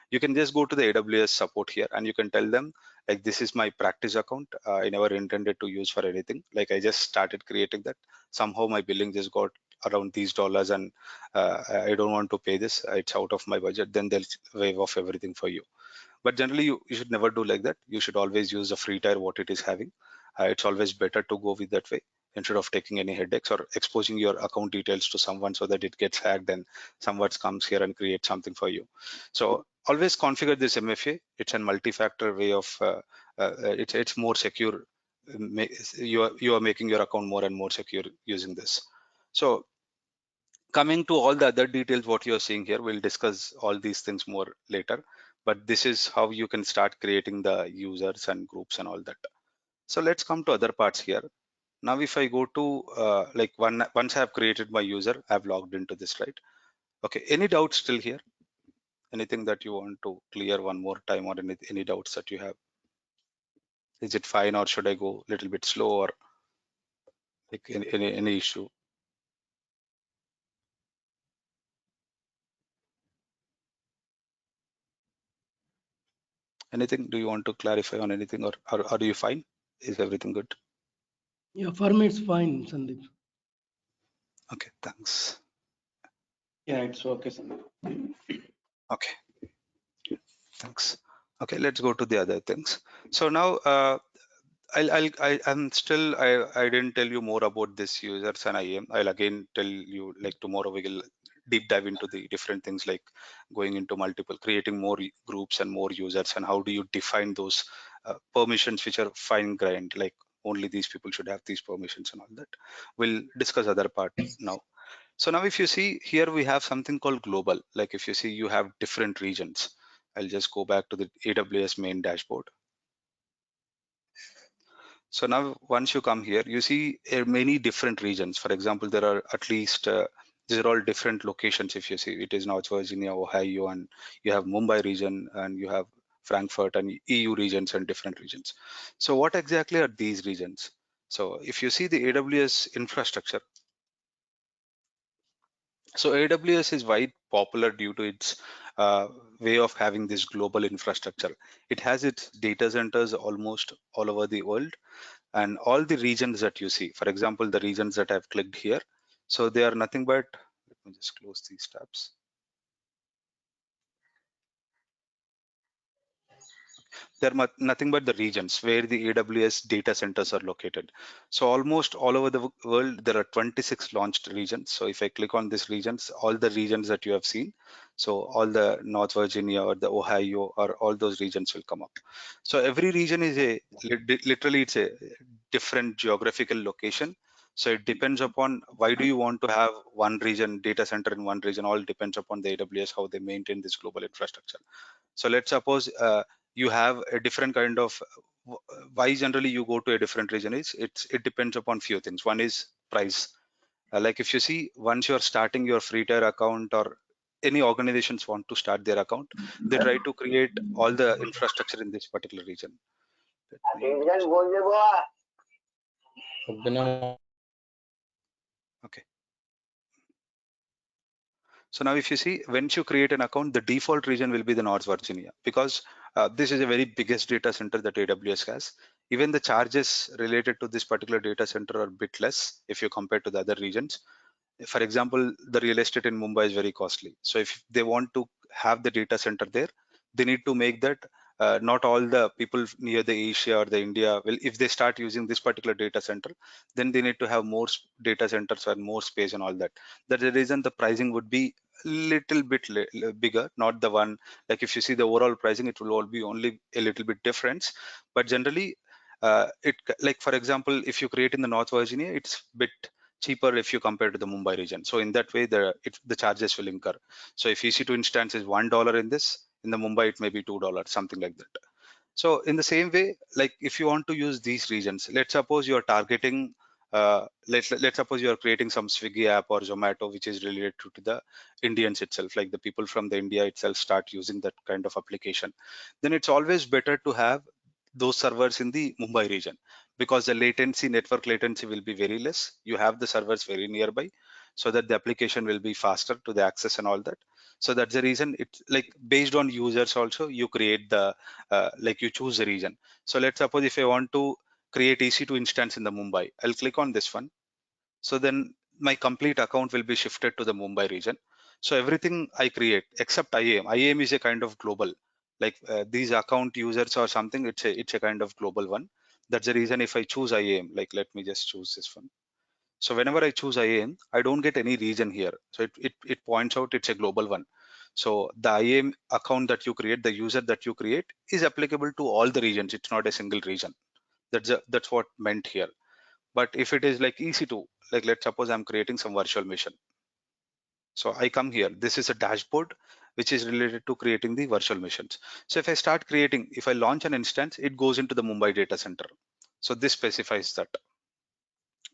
you can just go to the AWS support here and you can tell them like, this is my practice account. I never intended to use for anything. Like I just started creating that. Somehow my billing just got around these dollars and I don't want to pay this. It's out of my budget. Then they'll waive off everything for you. But generally, you should never do like that. You should always use the free tier what it is having. It's always better to go with that way instead of taking any headaches or exposing your account details to someone so that it gets hacked and someone comes here and creates something for you. So always configure this MFA. It's a multi-factor way of it's more secure. You are making your account more and more secure using this. So coming to all the other details, what you're seeing here, we'll discuss all these things more later, but this is how you can start creating the users and groups and all that. So let's come to other parts here. Now, if I go to like once I have created my user, I've logged into this, right? Okay, any doubts still here? Anything that you want to clear one more time, or any doubts that you have? Is it fine, or should I go a little bit slow, or like any issue? Anything? Do you want to clarify on anything, or are you fine? Is everything good? Yeah, for me it's fine, Sandeep. Okay, thanks. Yeah, it's okay, Sandeep. Okay, thanks. Okay, let's go to the other things. So now I'm still I didn't tell you more about this users and IAM. I'll again tell you, like tomorrow we will deep dive into the different things, like going into multiple, creating more groups and more users, and how do you define those permissions which are fine grained, like only these people should have these permissions and all that. We'll discuss other part now. So now if you see here, we have something called global. Like if you see, you have different regions. I'll just go back to the AWS main dashboard. So now once you come here, you see many different regions. For example, there are at least, these are all different locations. If you see, it is North Virginia, Ohio, and you have Mumbai region, and you have Frankfurt and EU regions and different regions. So what exactly are these regions? So if you see the AWS infrastructure, so AWS is wide popular due to its way of having this global infrastructure. It has its data centers almost all over the world, and all the regions that you see, for example, the regions that I've clicked here, so they are nothing but, let me just close these tabs. They're nothing but the regions where the AWS data centers are located. So almost all over the world, there are 26 launched regions. So if I click on these regions, all the regions that you have seen, so all the North Virginia or the Ohio or all those regions will come up. So every region is literally it's a different geographical location. So it depends upon why do you want to have one region data center in one region. All depends upon the AWS how they maintain this global infrastructure. So let's suppose you have a different kind of why generally you go to a different region is it depends upon few things. One is price. Like if you see, once you're starting your free tier account or any organizations want to start their account, they try to create all the infrastructure in this particular region. Okay. So now if you see, once you create an account, the default region will be the North Virginia, because this is a very biggest data center that AWS has. Even the charges related to this particular data center are a bit less if you compare to the other regions. For example, the real estate in Mumbai is very costly. So if they want to have the data center there, they need to make that not all the people near the Asia or the India will, if they start using this particular data center, then they need to have more data centers and more space and all that. That's the reason the pricing would be little bit bigger, not the one, like if you see the overall pricing, it will all be only a little bit difference. But generally, it, like for example, if you create in the North Virginia, it's bit cheaper if you compare to the Mumbai region. So in that way, the charges will incur. So if EC2 instance is $1 in this, in the Mumbai, it may be $2, something like that. So in the same way, like if you want to use these regions, let's suppose you're targeting, let's suppose you're creating some Swiggy app or Zomato, which is related to the Indians itself, like the people from the India itself start using that kind of application. Then it's always better to have those servers in the Mumbai region, because the latency, network latency will be very less. You have the servers very nearby, so that the application will be faster to the access and all that. So that's the reason it's like based on users also, you create the like you choose a region. So let's suppose if I want to create EC2 instance in the Mumbai, I'll click on this one. So then my complete account will be shifted to the Mumbai region. So everything I create except IAM. IAM is a kind of global, like these account users or something. It's a kind of global one. That's the reason if I choose IAM, like let me just choose this one. So whenever I choose IAM, I don't get any region here. So it points out it's a global one. So the IAM account that you create, the user that you create is applicable to all the regions. It's not a single region. That's what meant here. But if it is like EC2, like let's suppose I'm creating some virtual machine. So I come here, this is a dashboard which is related to creating the virtual machines. So if I start creating, if I launch an instance, it goes into the Mumbai data center. So this specifies that.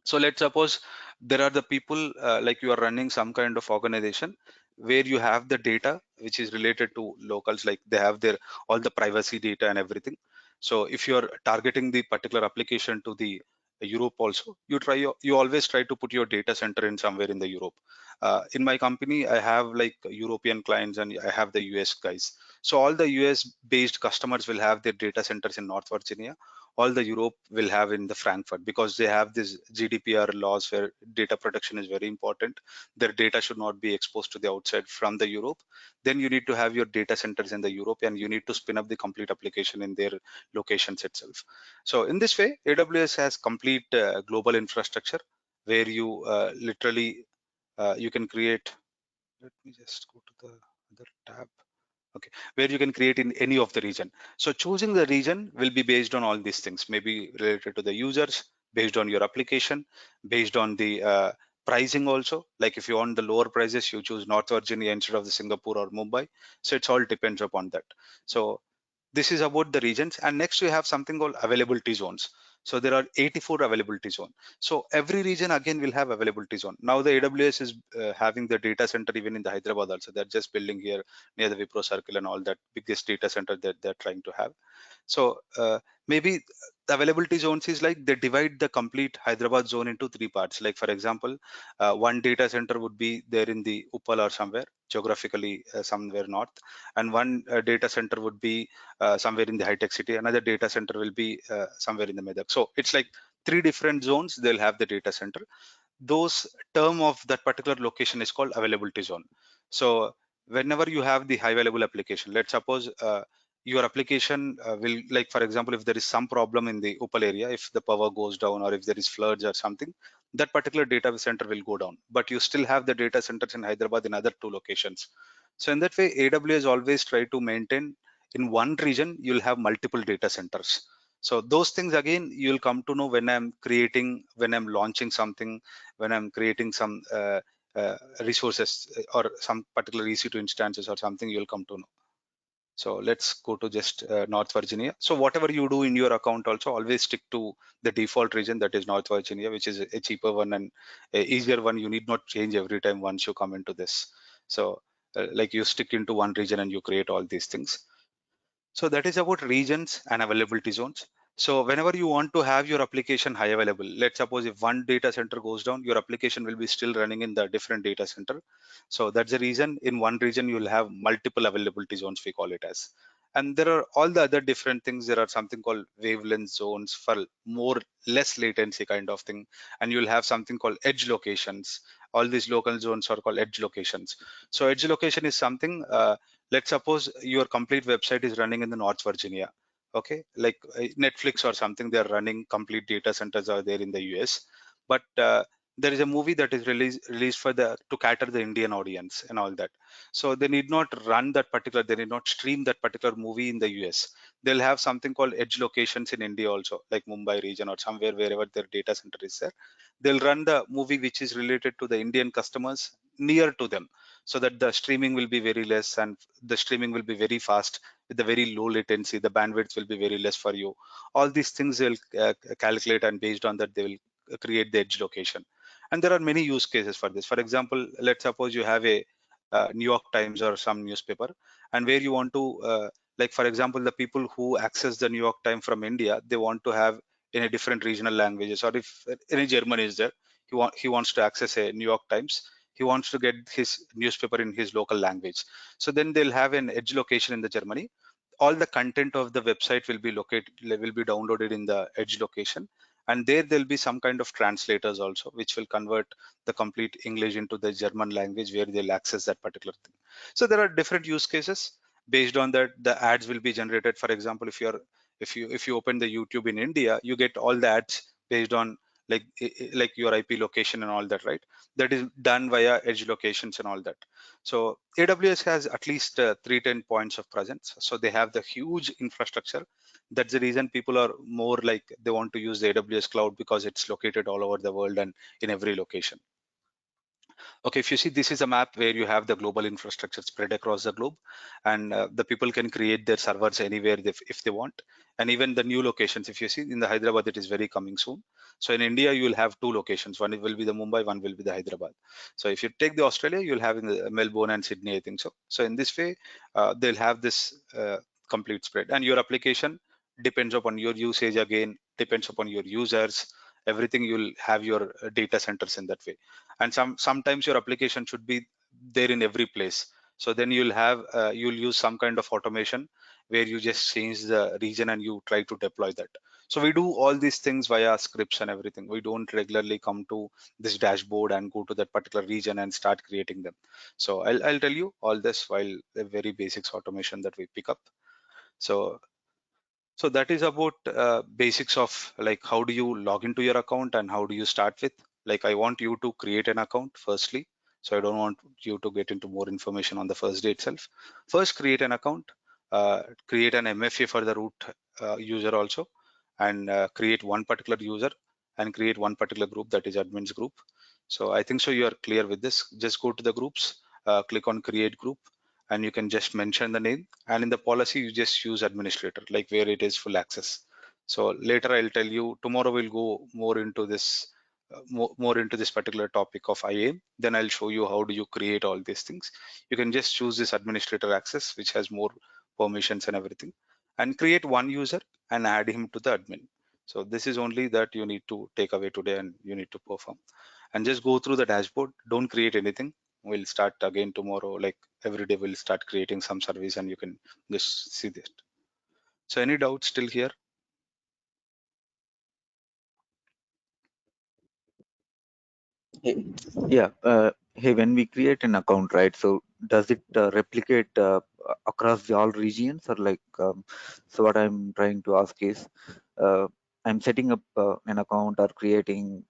So let's suppose there are the people like you are running some kind of organization where you have the data which is related to locals, like they have their all the privacy data and everything. So if you are targeting the particular application to the Europe also, you always try to put your data center in somewhere in the Europe. In my company, I have like European clients and I have the US guys. So all the US based customers will have their data centers in North Virginia. All the Europe will have in the Frankfurt, because they have this GDPR laws where data protection is very important. Their data should not be exposed to the outside from the Europe. Then you need to have your data centers in the Europe, and you need to spin up the complete application in their locations itself. So in this way, AWS has complete global infrastructure where you literally you can create. Let me just go to the other tab. Okay, where you can create in any of the region. So choosing the region will be based on all these things, maybe related to the users, based on your application, based on the pricing also. Like if you want the lower prices, you choose North Virginia instead of the Singapore or Mumbai. So it's all depends upon that. So this is about the regions, and next we have something called availability zones. So there are 84 availability zone. So every region again will have availability zone. Now the AWS is having the data center even in the Hyderabad also. They're just building here near the Wipro Circle and all that biggest data center that they're trying to have. So maybe the availability zones is like they divide the complete Hyderabad zone into 3 parts. Like for example, one data center would be there in the Uppal or somewhere, geographically somewhere north, and one data center would be somewhere in the high tech city. Another data center will be somewhere in the Medak. So it's like 3 different zones. They'll have the data center. Those term of that particular location is called availability zone. So whenever you have the high available application, let's suppose your application will, like for example, if there is some problem in the Uppal area, if the power goes down or if there is floods or something, that particular data center will go down, but you still have the data centers in Hyderabad in other 2 locations. So in that way, AWS always try to maintain in one region you'll have multiple data centers. So those things again you'll come to know when when I'm launching something, when I'm creating some resources or some particular EC2 instances or something, you'll come to know. So let's go to just North Virginia. So whatever you do in your account also always stick to the default region, that is North Virginia, which is a cheaper one and a easier one. You need not change every time once you come into this. So like you stick into one region and you create all these things. So that is about regions and availability zones. So whenever you want to have your application high available, let's suppose if one data center goes down, your application will be still running in the different data center. So that's the reason in one region you'll have multiple availability zones, we call it as. And there are all the other different things. There are something called wavelength zones for more less latency kind of thing. And you'll have something called edge locations. All these local zones are called edge locations. So edge location is something, let's suppose your complete website is running in the North Virginia. Okay, like Netflix or something, they're running complete data centers are there in the US. But there is a movie that is released for the to cater the Indian audience and all that. So they need not run that particular, they need not stream that particular movie in the US. They'll have something called edge locations in India also, like Mumbai region or somewhere wherever their data center is there. They'll run the movie which is related to the Indian customers near to them, so that the streaming will be very less and the streaming will be very fast with the very low latency. The bandwidth will be very less for you. All these things they'll calculate, and based on that they will create the edge location. And there are many use cases for this. For example, let's suppose you have a New York Times or some newspaper, and where you want to like for example, the people who access the New York Times from India, they want to have in a different regional languages, or if any German is there, he wants to access a New York Times, he wants to get his newspaper in his local language. So then they'll have an edge location in the Germany. All the content of the website will be downloaded in the edge location, and there'll be some kind of translators also which will convert the complete English into the German language where they'll access that particular thing. So there are different use cases. Based on that, the ads will be generated. For example, if you open the YouTube in India, you get all the ads based on like your IP location and all that, right? That is done via edge locations and all that. So AWS has at least 310 points of presence. So they have the huge infrastructure. That's the reason people are more like they want to use the AWS cloud, because it's located all over the world and in every location. Okay, if you see, this is a map where you have the global infrastructure spread across the globe, and the people can create their servers anywhere if they want. And even the new locations, if you see in the Hyderabad, it is very coming soon. So in India, you will have 2 locations. One will be the Mumbai, one will be the Hyderabad. So if you take the Australia, you'll have in the Melbourne and Sydney, I think so. So in this way, they'll have this complete spread, and your application depends upon your usage, again depends upon your users, everything. You'll have your data centers in that way. And sometimes your application should be there in every place. So then you'll use some kind of automation where you just change the region and you try to deploy that. So we do all these things via scripts and everything. We don't regularly come to this dashboard and go to that particular region and start creating them. So I'll tell you all this while the very basics automation that we pick up. So that is about basics of like how do you log into your account and how do you start with. Like I want you to create an account firstly. So I don't want you to get into more information on the first day itself. First, create an account, create an MFA for the root user also, and create one particular user and create one particular group, that is admins group. So I think so you are clear with this. Just go to the groups, click on create group, and you can just mention the name, and in the policy you just use administrator, like where it is full access. So later I'll tell you, tomorrow we'll go more into this more into this particular topic of IAM. Then I'll show you how do you create all these things. You can just choose this administrator access, which has more permissions and everything, and create one user and add him to the admin. So this is only that you need to take away today and you need to perform. And just go through the dashboard. Don't create anything. We'll start again tomorrow. Like every day we'll start creating some service and you can just see this. So any doubts still here? Hey, yeah. Hey, when we create an account, right? So does it replicate across the all regions, or like? So what I'm trying to ask is, uh, I'm setting up an account or creating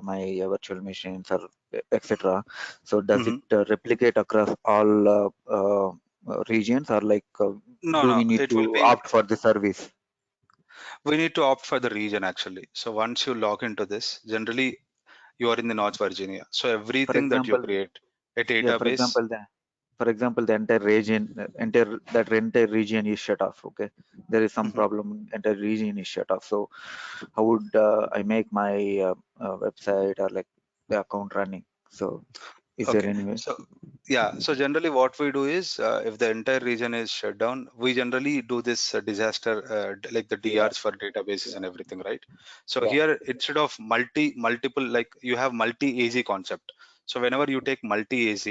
my virtual machines or etc. So does it replicate across all regions, or like No, do no, we need it will to be, opt for the service? we need to opt for the region actually. So once you log into this, generally you are in the North Virginia. So For everything that you example, create, a yeah. database, For example, the entire region, entire region is shut off. Okay, there is some mhm. problem. Entire region is shut off. So how would I make my website or like the account running? So is there Okay. any way? So yeah, so generally what we do is if the entire region is shut down, we generally do this disaster like the Yeah, DRs for databases yeah, and everything, right? So yeah. here instead of multiple, like you have multi-AZ concept. So whenever you take multi-AZ,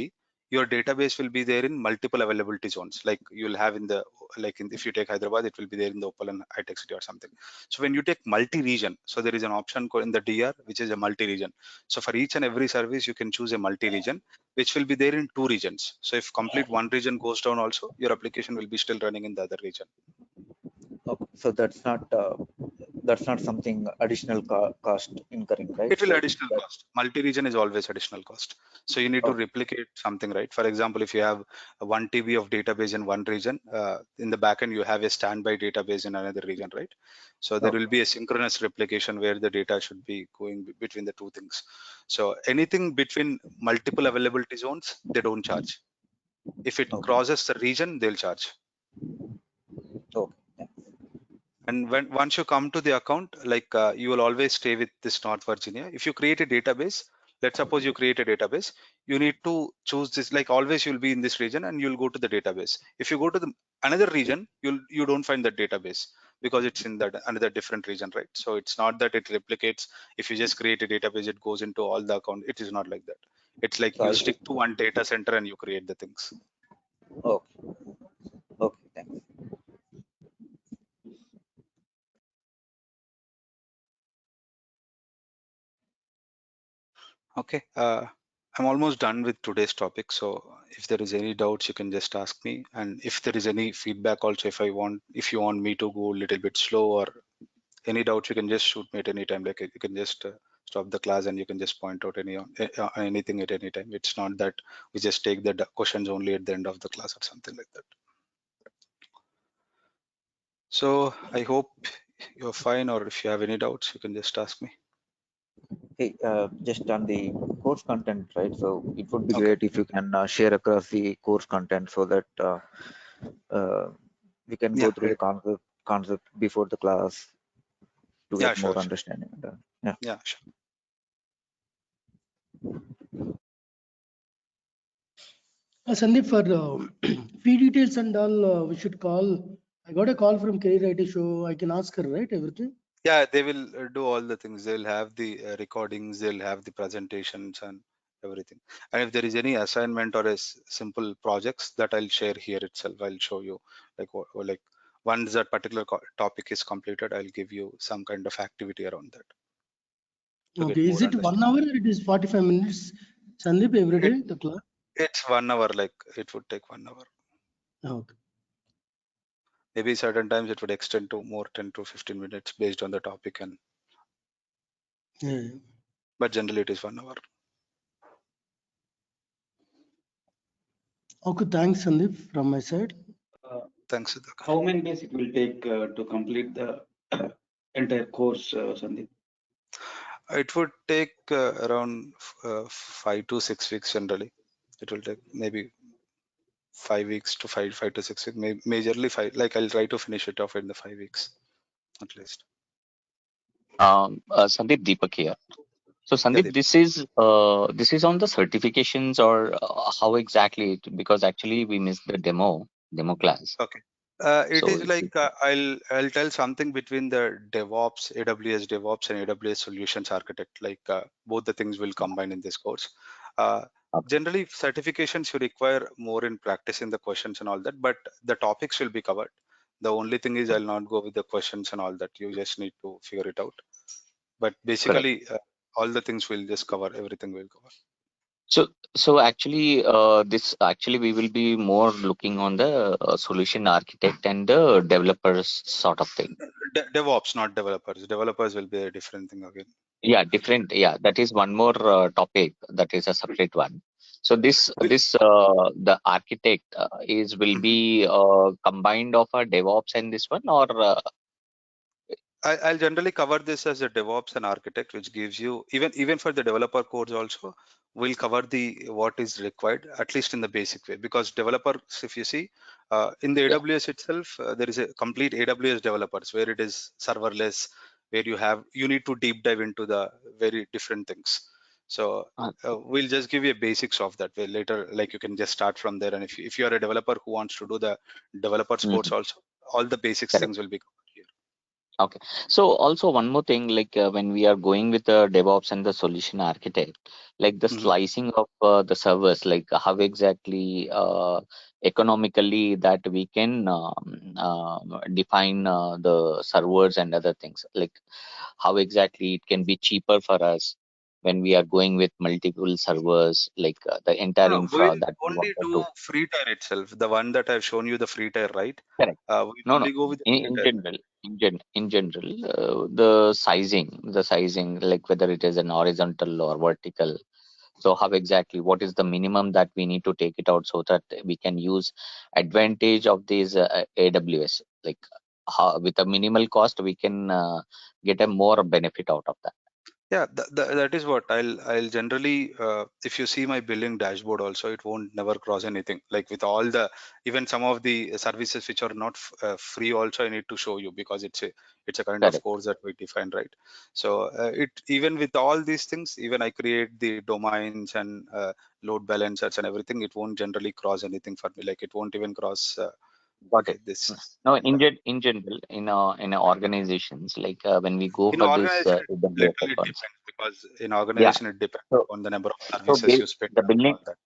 your database will be there in multiple availability zones. Like you'll have in the, like in, if you take Hyderabad, it will be there in the Opal and high-tech city or something. So when you take multi-region, so there is an option in the DR, which is a multi-region. So for each and every service, you can choose a multi-region which will be there in two regions. So if complete one region goes down also, your application will be still running in the other region. Okay. So that's not something additional cost incurring, right? It will Like additional that. cost. Multi-region is always additional cost. So you need to Okay. replicate something, right? For example, if you have a 1 TB of database in one region, in the backend you have a standby database in another region, right? So there will Okay. be a synchronous replication where the data should be going between the two things. So anything between multiple availability zones, they don't charge. If it Okay. crosses the region, they'll charge. Okay. Yeah. And when once you come to the account, like you will always stay with this North Virginia. If you create a database, let's suppose you create a database, you need to choose this, like always you'll be in this region and you'll go to the database. If you go to the another region, you don't find that database because it's in that another different region, right? So it's not that it replicates. If you just create a database, it goes into all the account. It is not like that. It's like So you I stick should. to one data center and you create the things. Okay. Okay. Thanks. Okay, I'm almost done with today's topic. So if there is any doubts, you can just ask me. And if there is any feedback also, if you want me to go a little bit slow or any doubts, you can just shoot me at any time. Like you can just stop the class and you can just point out anything at any time. It's not that we just take the questions only at the end of the class or something like that. So I hope you're fine, or if you have any doubts, you can just ask me. Hey, just on the course content, right? So it would be Okay. great if you can share across the course content so that uh, we can go Yeah. through the concept before the class to Yeah. get Sure. more Sure. understanding. Yeah. Yeah. Sure. Sandeep, for fee details and all, we should call. I got a call from Career IT Show. I can ask her, right? Everything. Yeah, they will do all the things. They'll have the recordings, they'll have the presentations and everything. And if there is any assignment or a simple projects that I'll share here itself, I'll show you like like once that particular topic is completed, I'll give you some kind of activity around that to get Okay. Is more it 1 understanding. hour or it is 45 minutes? Sandeep, every It day the class. it's 1 hour, like it would take 1 hour. Okay. Maybe certain times it would extend to more 10 to 15 minutes based on the topic, and Yeah. but generally it is 1 hour. Okay. Thanks, Sandeep, from my side. Uh, Thanks, Sudhakar. how many days it will take to complete the entire course, Sandeep? It would take around 5 to 6 weeks generally. It will take maybe 5 weeks to five to 6 weeks, majorly five. Like I'll try to finish it off in the 5 weeks at least. Sandeep, Deepak here. So Yeah, Sandeep, Deep. this is on the certifications or how exactly? Because actually we missed the demo class. Okay. It So is like I'll tell something between the DevOps, AWS DevOps, and AWS Solutions Architect. Like both the things will combine in this course. Uh, okay, Generally, certifications you require more in practicing the questions and all that, but the topics will be covered. The only thing is I'll not go with the questions and all that. You just need to figure it out. But correct. basically, all the things will just cover. Everything will cover. So actually, this actually we will be more looking on the solution architect and the developers sort of thing. DevOps, not developers. Developers will be a different thing again. Yeah, different. Yeah, that is one more topic. That is a separate one. So Will- the architect is will Mhm. be combined of a DevOps and this one, or I'll generally cover this as a DevOps and architect, which gives you even for the developer codes also, we'll cover the what is required at least in the basic way. Because developers, if you see in the yeah, AWS itself, there is a complete AWS developers where it is serverless, where you need to deep dive into the very different things. So uh, we'll just give you a basics of that way later. Like you can just start from there, and if you are a developer who wants to do the developers codes mhm, also, all the basics correct. things will be covered here. Okay. So also one more thing, like when we are going with the DevOps and the solution architect, like the Mhm. slicing of the servers, like how exactly economically that we can define the servers and other things, like how exactly it can be cheaper for us when we are going with multiple servers, like the entire No, infra we'll that we only wanted do to. free tier itself. The one that I've shown you, the free tier, right? Correct. We'll No, no. only go with the free In tier. general, in general, the sizing, like whether it is an horizontal or vertical. So how exactly, what is the minimum that we need to take it out so that we can use advantage of these AWS? Like how, with a minimal cost, we can get a more benefit out of that. Yeah, that is what I'll generally if you see my billing dashboard also, it won't never cross anything. Like with all the even some of the services which are not free also, I need to show you because it's a kind of Correct. course that we define, right? So it even with all these things, even I create the domains and load balancers and everything, it won't generally cross anything for me. Like it won't even cross. Got Okay, it. this. No, Yeah. in general, in organizations, like when we go In for this organization, it AWS literally accounts. depends because in Yeah. organization, it depends So on the number of So services you spend the and billing, all that.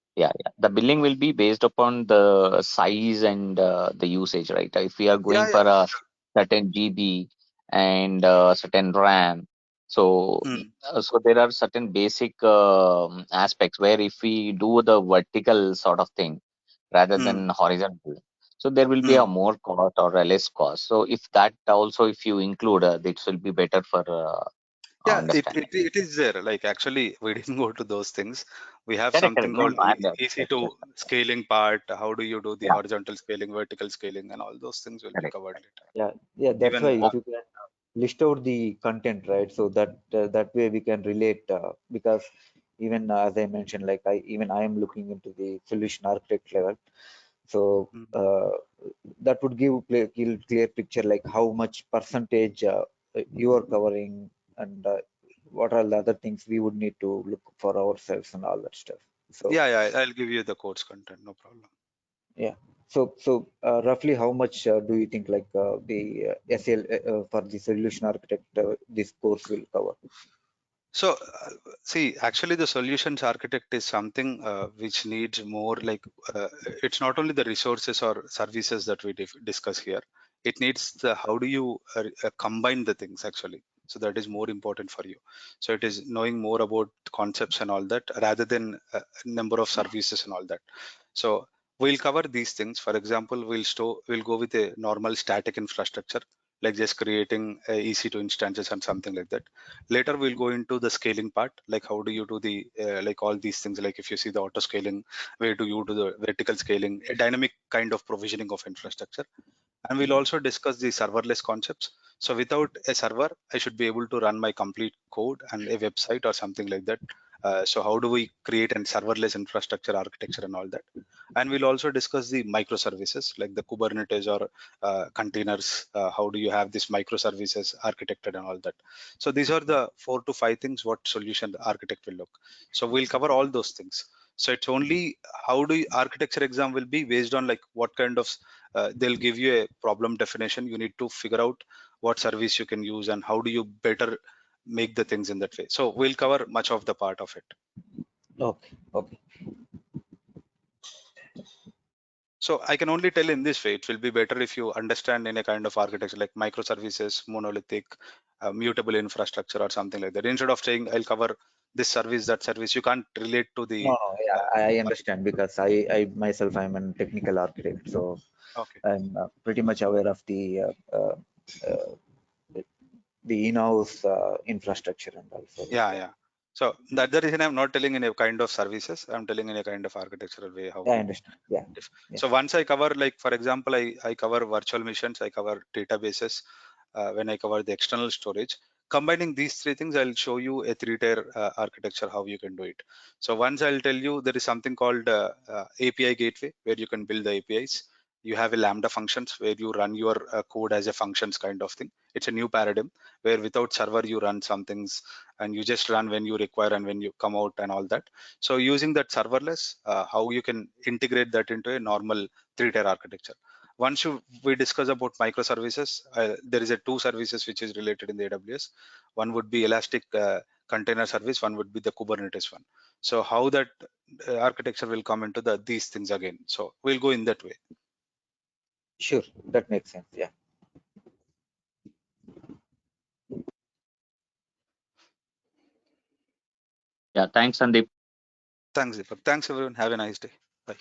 the billing will be based upon the size and the usage, right? If we are Yeah, going yeah, for a sure. certain GB and certain RAM, so Mm, so there are certain basic aspects where if we do the vertical sort of thing rather mm, than horizontal, so there will be a mm. more cost or a less cost. So if that also if you include, this will be better for Yeah, understanding. it is there. Like actually, we didn't go to those things. We have Correct, correct. something No, called no, I'm easy just, to scaling part. How do you do the yeah, horizontal scaling, vertical scaling, and all those things will be correct. covered later. Yeah, yeah, that's why Even if you can list out the content, right? So that that way we can relate because even as I mentioned, like I am looking into the solution architect level. So mm, that would give clear picture like how much percentage you are covering and what are the other things we would need to look for ourselves and all that stuff. So yeah, yeah, I'll give you the course content, no problem. yeah. So roughly how much do you think like the SL for the solution architect this course will cover? So, see, actually, the solutions architect is something which needs more like it's not only the resources or services that we discuss here. It needs the how do you combine the things actually. So that is more important for you. So it is knowing more about concepts and all that rather than number of services and all that. So we'll cover these things. For example, we'll go with a normal static infrastructure, like just creating EC2 instances and something like that. Later we'll go into the scaling part, like how do you do the like all these things, like if you see the auto scaling, where do you do the vertical scaling, a dynamic kind of provisioning of infrastructure. And we'll also discuss the serverless concepts. So without a server, I should be able to run my complete code and a website or something like that. So how do we create a serverless infrastructure architecture and all that? And we'll also discuss the microservices like the Kubernetes or containers. How do you have this microservices architected and all that? So these are the 4 to 5 things what solution architect will look. So we'll cover all those things. So it's only how do you, architecture exam will be based on like what kind of they'll give you a problem definition. You need to figure out what service you can use and how do you better make the things in that way. So we'll cover much of the part of it. Okay. Okay. So I can only tell in this way, it will be better if you understand in a kind of architecture like microservices, monolithic, mutable infrastructure or something like that. Instead of saying I'll cover this service, that service, you can't relate to the. No, yeah, I understand because I myself I'm a technical architect, so Okay. I'm pretty much aware of uh, the in-house infrastructure and also. Yeah. So that's the reason I'm not telling in a kind of services. I'm telling in a kind of architectural way how I to. understand. Yeah. Yeah. So once I cover, like for example, I cover virtual machines, I cover databases. When I cover the external storage, combining these three things, I'll show you a three-tier architecture how you can do it. So once I'll tell you there is something called API gateway where you can build the APIs. You have a Lambda functions where you run your code as a functions kind of thing. It's a new paradigm where without server you run some things and you just run when you require and when you come out and all that. So using that serverless, how you can integrate that into a normal three-tier architecture. Once we discuss about microservices, there is a two services which is related in the AWS. One would be Elastic Container Service, one would be the Kubernetes one. So how that architecture will come into these things again. So we'll go in that way. Sure, that makes sense. Yeah. Yeah, thanks, Sandeep. Thanks, Deepak. Thanks everyone. Have a nice day. Bye.